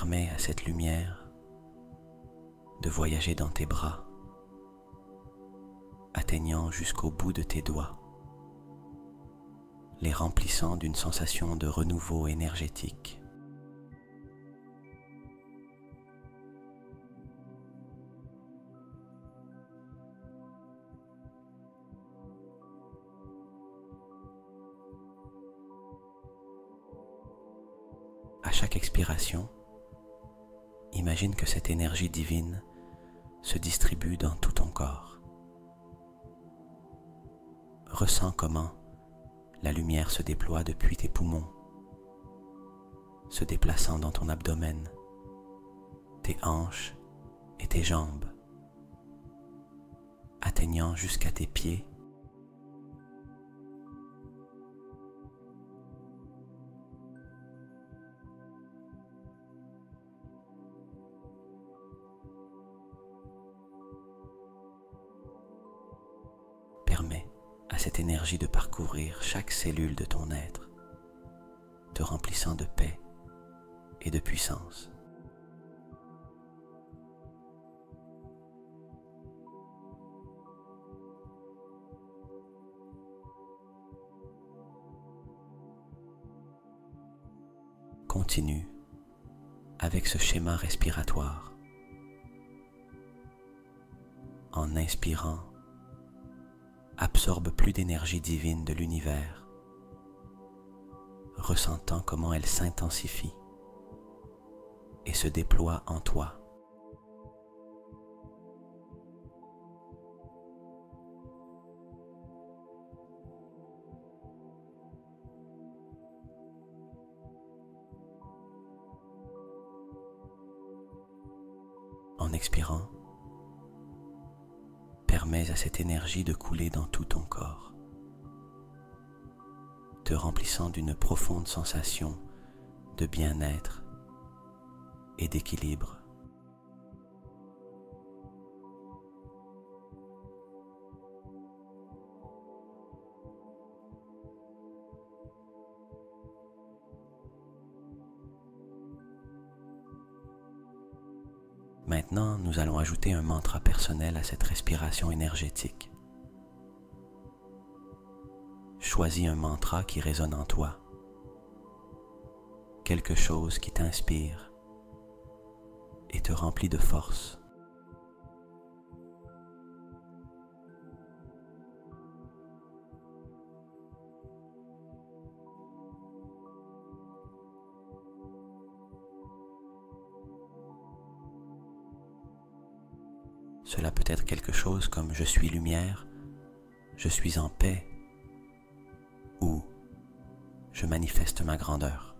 permets à cette lumière de voyager dans tes bras, atteignant jusqu'au bout de tes doigts, les remplissant d'une sensation de renouveau énergétique. À chaque expiration, imagine que cette énergie divine se distribue dans tout ton corps. Ressens comment la lumière se déploie depuis tes poumons, se déplaçant dans ton abdomen, tes hanches et tes jambes, atteignant jusqu'à tes pieds, permet à cette énergie de parcourir chaque cellule de ton être, te remplissant de paix et de puissance. Continue avec ce schéma respiratoire. En inspirant, absorbe plus d'énergie divine de l'univers, ressentant comment elle s'intensifie et se déploie en toi. En expirant, permets à cette énergie de couler dans tout ton corps, te remplissant d'une profonde sensation de bien-être et d'équilibre. Maintenant, nous allons ajouter un mantra personnel à cette respiration énergétique. Choisis un mantra qui résonne en toi, quelque chose qui t'inspire et te remplit de force. Cela peut être quelque chose comme je suis lumière, je suis en paix ou je manifeste ma grandeur.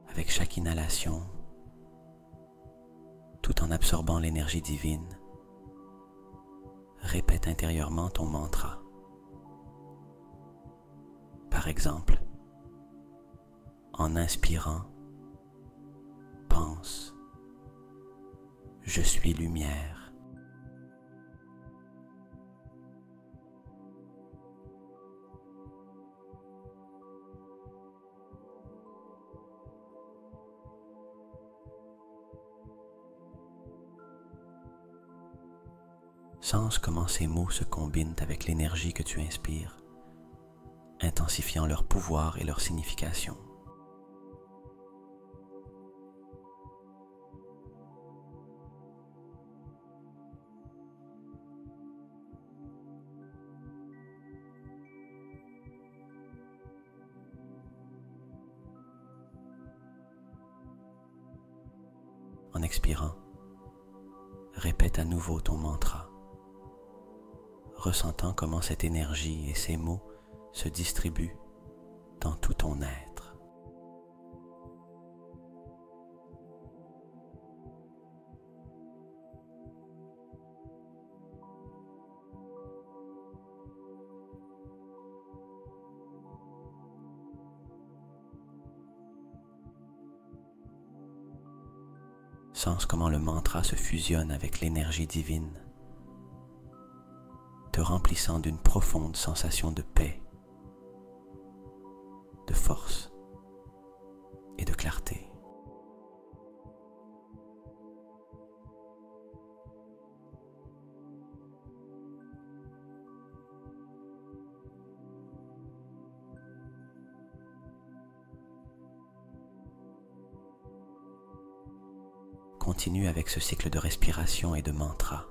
Avec chaque inhalation, tout en absorbant l'énergie divine, répète intérieurement ton mantra. Par exemple, en inspirant, pense « Je suis lumière ». Sens comment ces mots se combinent avec l'énergie que tu inspires, intensifiant leur pouvoir et leur signification. En expirant, répète à nouveau ton mantra, ressentant comment cette énergie et ces mots se distribuent dans tout ton être. Sens comment le mantra se fusionne avec l'énergie divine, te remplissant d'une profonde sensation de paix, de force et de clarté. Continue avec ce cycle de respiration et de mantra.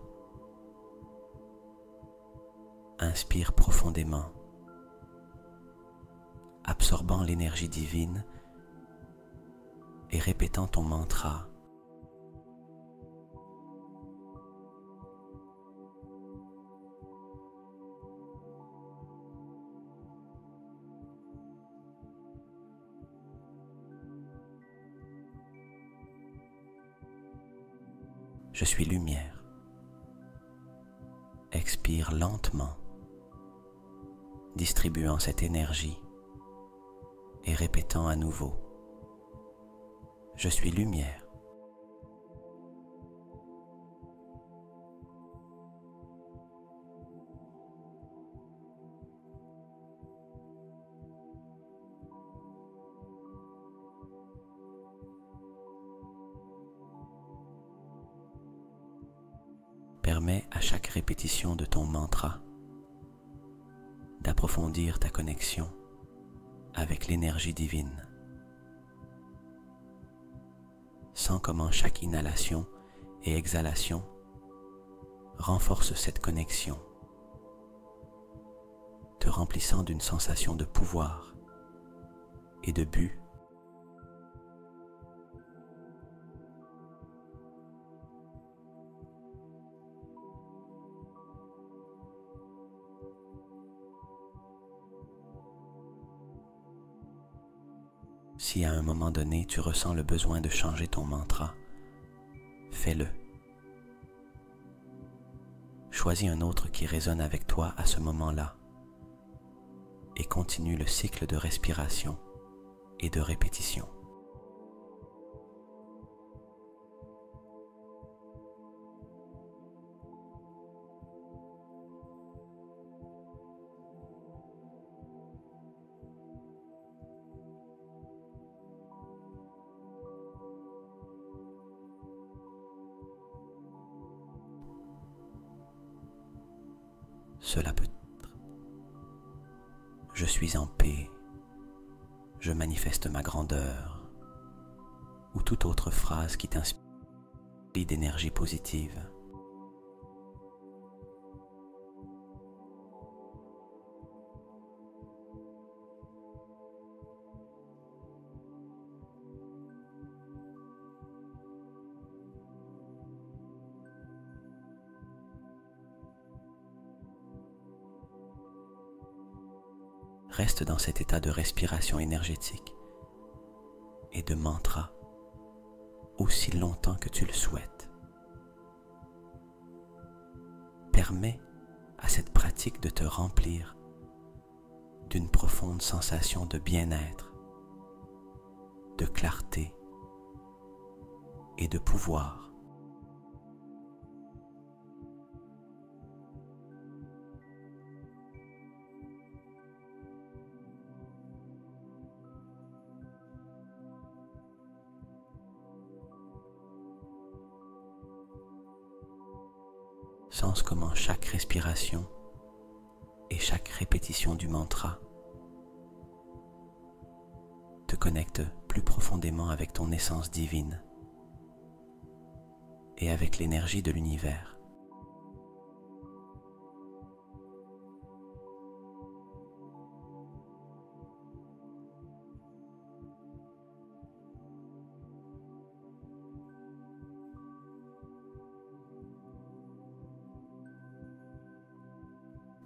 Inspire profondément, absorbant l'énergie divine et répétant ton mantra. Je suis lumière. Expire lentement, distribuant cette énergie et répétant à nouveau. Je suis lumière. Permets à chaque répétition de ton mantra d'approfondir ta connexion avec l'énergie divine. Sens comment chaque inhalation et exhalation renforce cette connexion, te remplissant d'une sensation de pouvoir et de but. Si à un moment donné tu ressens le besoin de changer ton mantra, fais-le. Choisis un autre qui résonne avec toi à ce moment-là et continue le cycle de respiration et de répétition. Cela peut être « Je suis en paix, je manifeste ma grandeur » ou toute autre phrase qui t'inspire d'énergie positive. Reste dans cet état de respiration énergétique et de mantra aussi longtemps que tu le souhaites. Permets à cette pratique de te remplir d'une profonde sensation de bien-être, de clarté et de pouvoir. Sens comment chaque respiration et chaque répétition du mantra te connecte plus profondément avec ton essence divine et avec l'énergie de l'univers.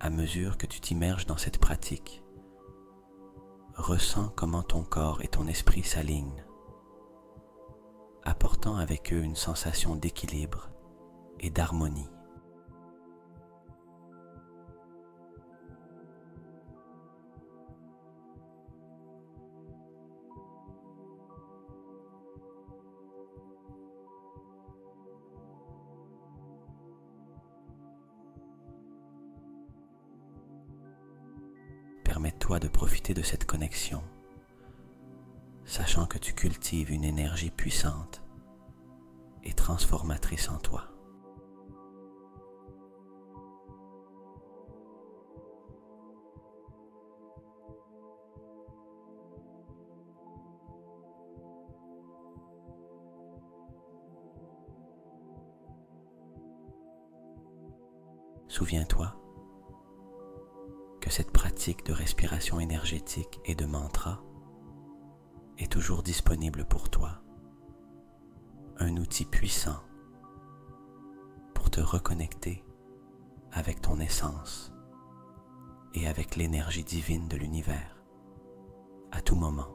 À mesure que tu t'immerges dans cette pratique, ressens comment ton corps et ton esprit s'alignent, apportant avec eux une sensation d'équilibre et d'harmonie. toi de profiter de cette connexion, sachant que tu cultives une énergie puissante et transformatrice en toi. Souviens-toi que cette pratique de respiration énergétique et de mantra est toujours disponible pour toi, un outil puissant pour te reconnecter avec ton essence et avec l'énergie divine de l'univers à tout moment.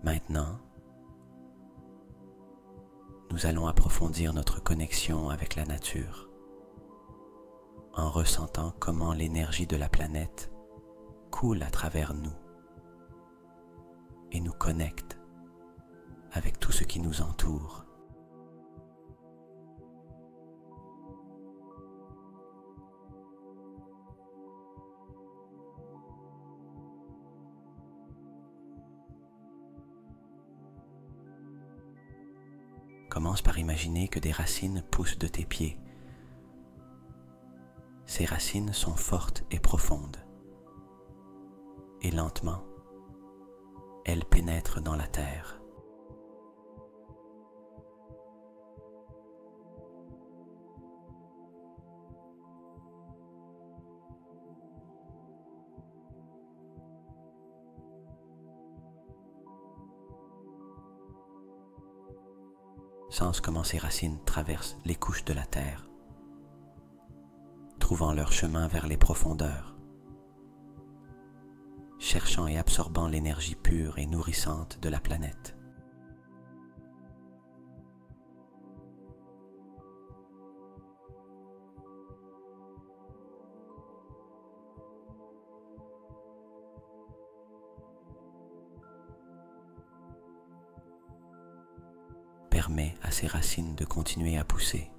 Maintenant, nous allons approfondir notre connexion avec la nature en ressentant comment l'énergie de la planète coule à travers nous et nous connecte avec tout ce qui nous entoure. Commence par imaginer que des racines poussent de tes pieds. Ces racines sont fortes et profondes. Et lentement, elles pénètrent dans la terre. Sens comment ces racines traversent les couches de la terre, trouvant leur chemin vers les profondeurs, cherchant et absorbant l'énergie pure et nourrissante de la planète. Permet à ces racines de continuer à pousser,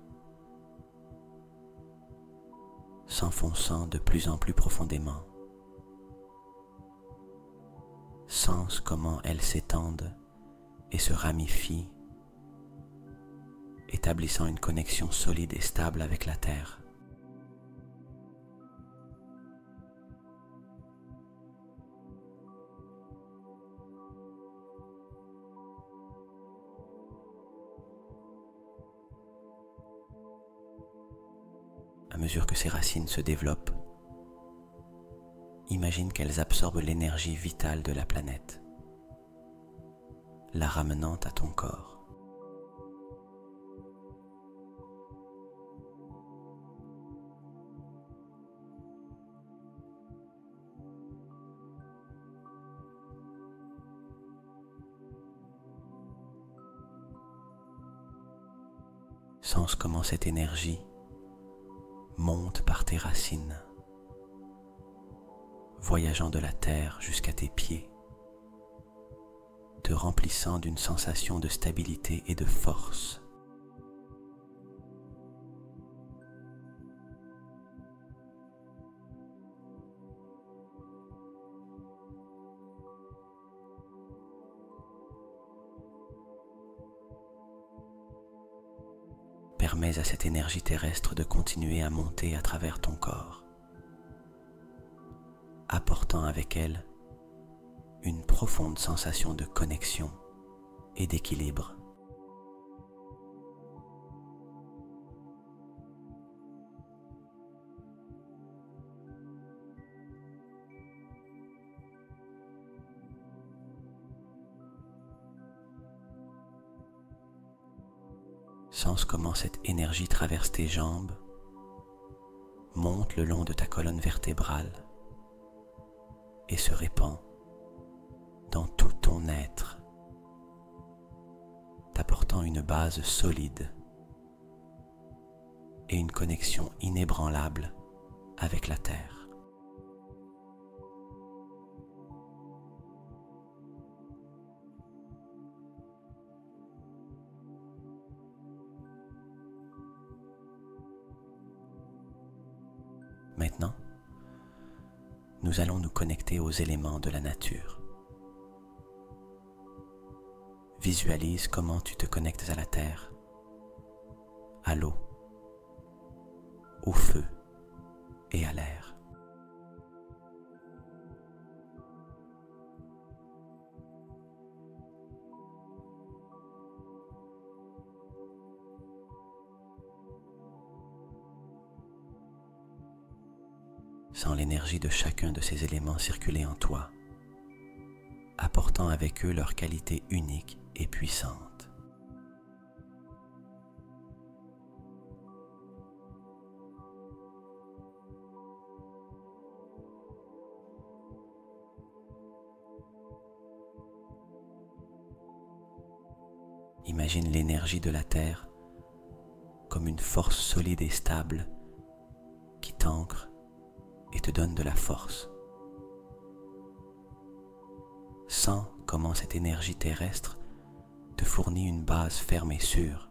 s'enfonçant de plus en plus profondément. Sens comment elles s'étendent et se ramifient, établissant une connexion solide et stable avec la terre. À mesure que ces racines se développent, imagine qu'elles absorbent l'énergie vitale de la planète, la ramenant à ton corps. Sens comment cette énergie monte par tes racines, voyageant de la terre jusqu'à tes pieds, te remplissant d'une sensation de stabilité et de force. Permets à cette énergie terrestre de continuer à monter à travers ton corps, apportant avec elle une profonde sensation de connexion et d'équilibre. Sens comment cette énergie traverse tes jambes, monte le long de ta colonne vertébrale et se répand dans tout ton être, t'apportant une base solide et une connexion inébranlable avec la terre. Maintenant, nous allons nous connecter aux éléments de la nature. Visualise comment tu te connectes à la terre, à l'eau, au feu et à l'air. Sens l'énergie de chacun de ces éléments circuler en toi, apportant avec eux leur qualité unique et puissante. Imagine l'énergie de la terre comme une force solide et stable qui t'ancre et te donne de la force. Sens comment cette énergie terrestre te fournit une base ferme et sûre,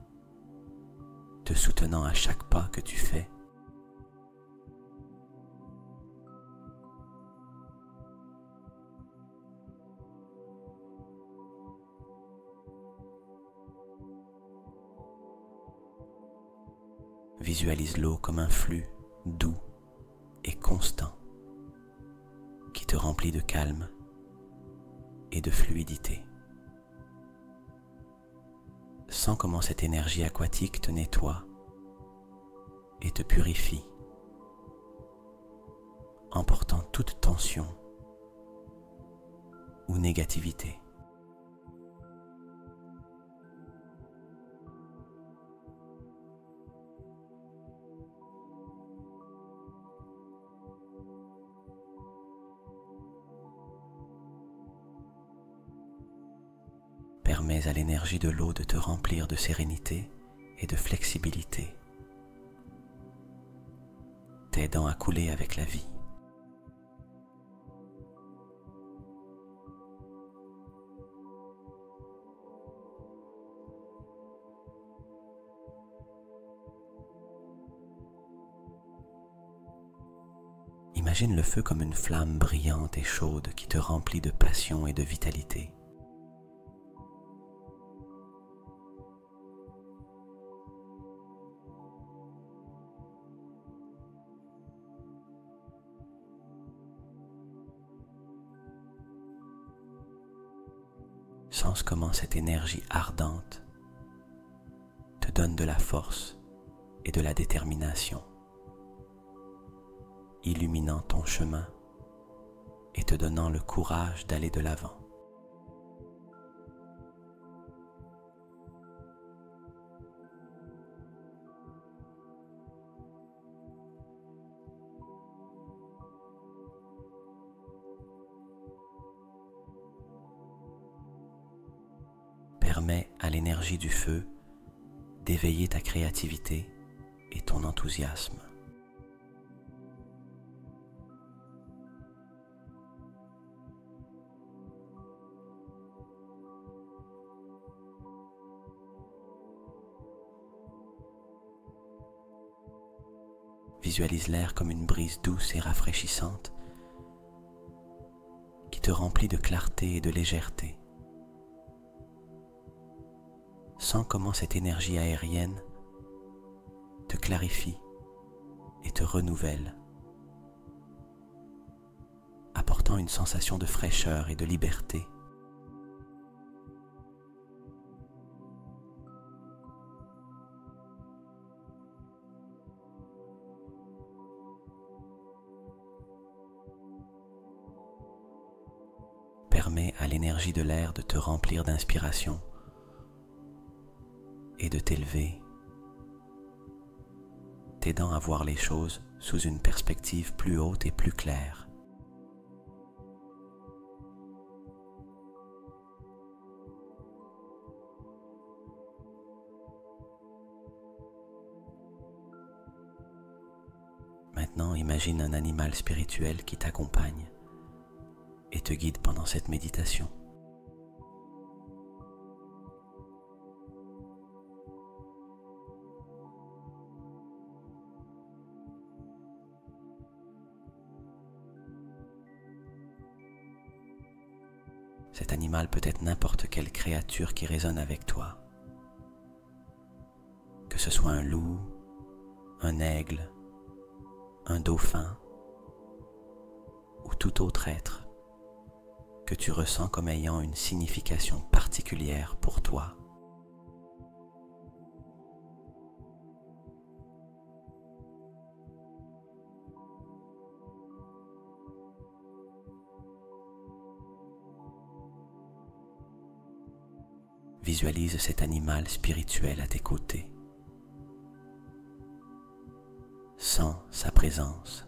te soutenant à chaque pas que tu fais. Visualise l'eau comme un flux doux et constant qui te remplit de calme et de fluidité. Sens comment cette énergie aquatique te nettoie et te purifie, emportant toute tension ou négativité. Permets à l'énergie de l'eau de te remplir de sérénité et de flexibilité, t'aidant à couler avec la vie. Imagine le feu comme une flamme brillante et chaude qui te remplit de passion et de vitalité. Sens comment cette énergie ardente te donne de la force et de la détermination, illuminant ton chemin et te donnant le courage d'aller de l'avant. Permets à l'énergie du feu d'éveiller ta créativité et ton enthousiasme. Visualise l'air comme une brise douce et rafraîchissante qui te remplit de clarté et de légèreté. Sens comment cette énergie aérienne te clarifie et te renouvelle, apportant une sensation de fraîcheur et de liberté. Permets à l'énergie de l'air de te remplir d'inspiration et de t'élever, t'aidant à voir les choses sous une perspective plus haute et plus claire. Maintenant, imagine un animal spirituel qui t'accompagne et te guide pendant cette méditation. Cet animal peut être n'importe quelle créature qui résonne avec toi. Que ce soit un loup, un aigle, un dauphin ou tout autre être que tu ressens comme ayant une signification particulière pour toi. Visualise cet animal spirituel à tes côtés. Sens sa présence,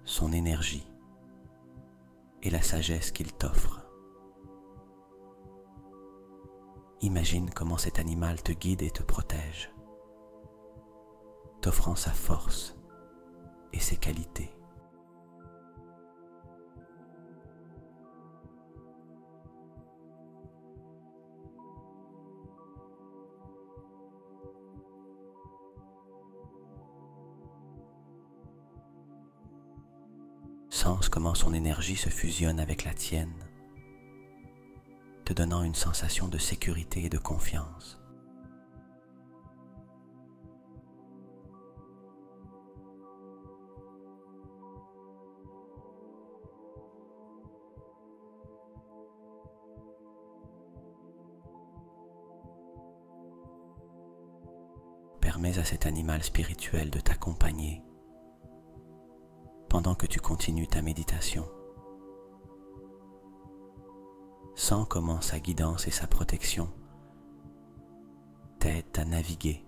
son énergie et la sagesse qu'il t'offre. Imagine comment cet animal te guide et te protège, t'offrant sa force et ses qualités. Sens comment son énergie se fusionne avec la tienne, te donnant une sensation de sécurité et de confiance. Permets à cet animal spirituel de t'accompagner pendant que tu continues ta méditation. Sens comment sa guidance et sa protection t'aident à naviguer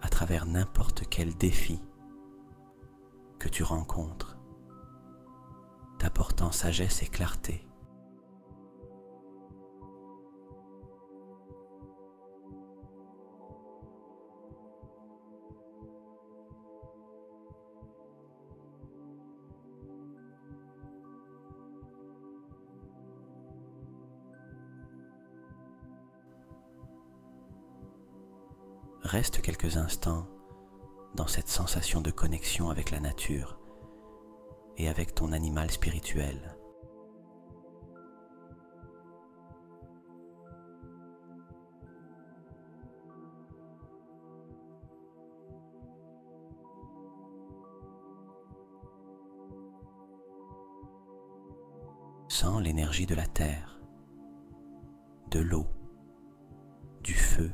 à travers n'importe quel défi que tu rencontres, t'apportant sagesse et clarté. Reste quelques instants dans cette sensation de connexion avec la nature et avec ton animal spirituel. Sens l'énergie de la terre, de l'eau, du feu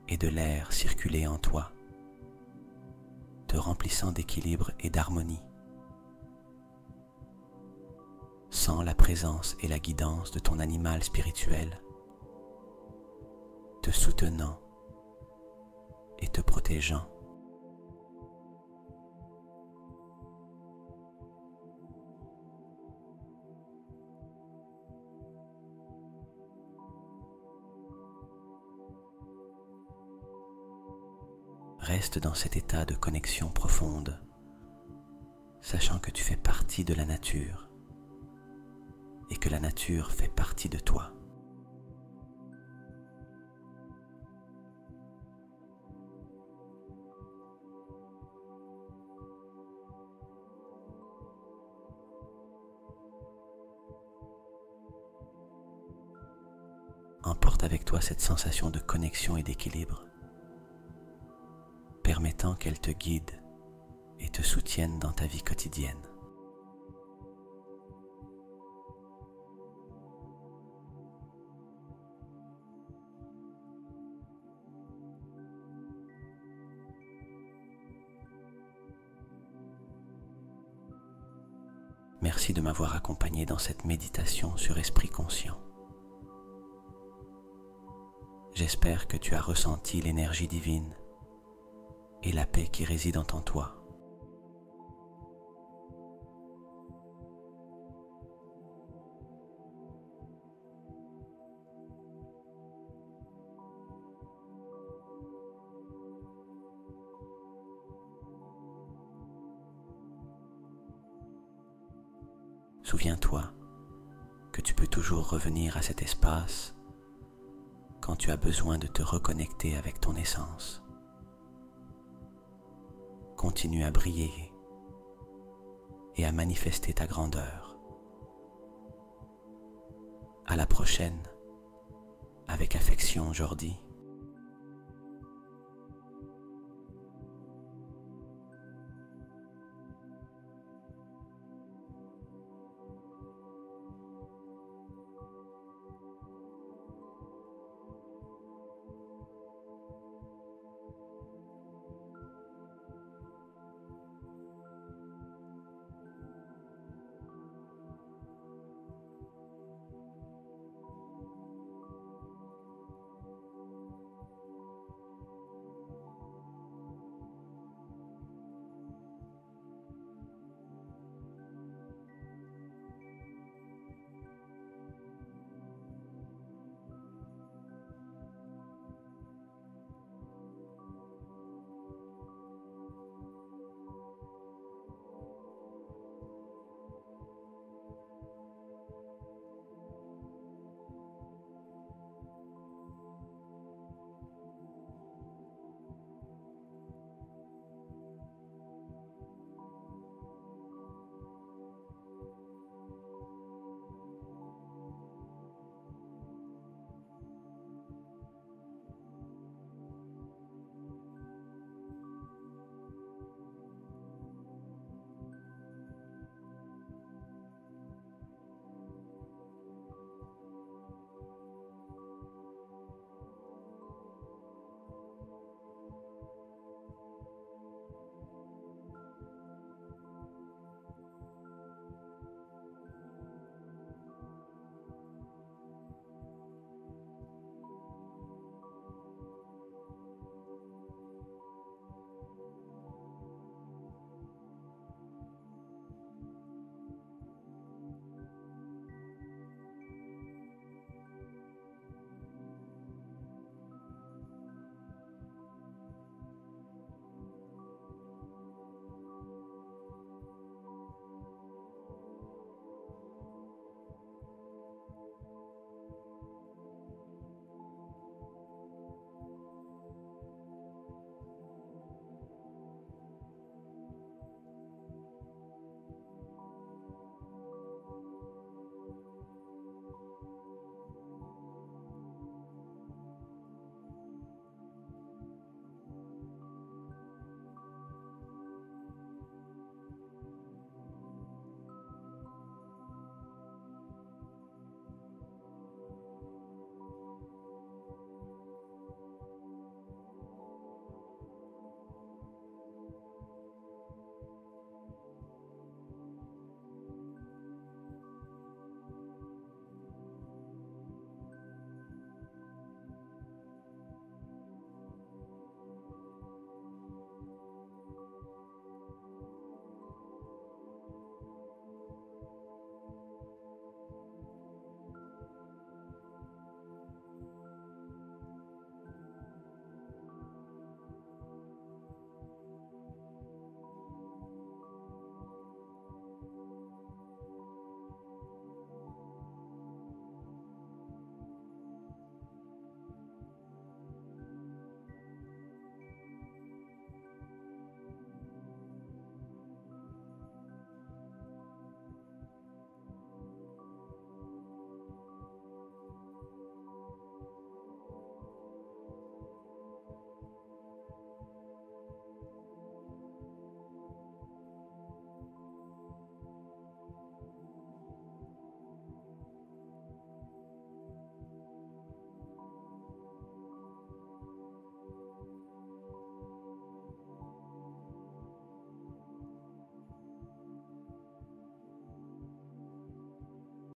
et de l'air circuler en toi, te remplissant d'équilibre et d'harmonie. Sens la présence et la guidance de ton animal spirituel, te soutenant et te protégeant. Reste dans cet état de connexion profonde, sachant que tu fais partie de la nature et que la nature fait partie de toi. Emporte avec toi cette sensation de connexion et d'équilibre, permettant qu'elle te guide et te soutienne dans ta vie quotidienne. Merci de m'avoir accompagné dans cette méditation sur Esprit Conscient. J'espère que tu as ressenti l'énergie divine et la paix qui réside en toi. Souviens-toi que tu peux toujours revenir à cet espace quand tu as besoin de te reconnecter avec ton essence. Continue à briller et à manifester ta grandeur. À la prochaine, avec affection Jordi.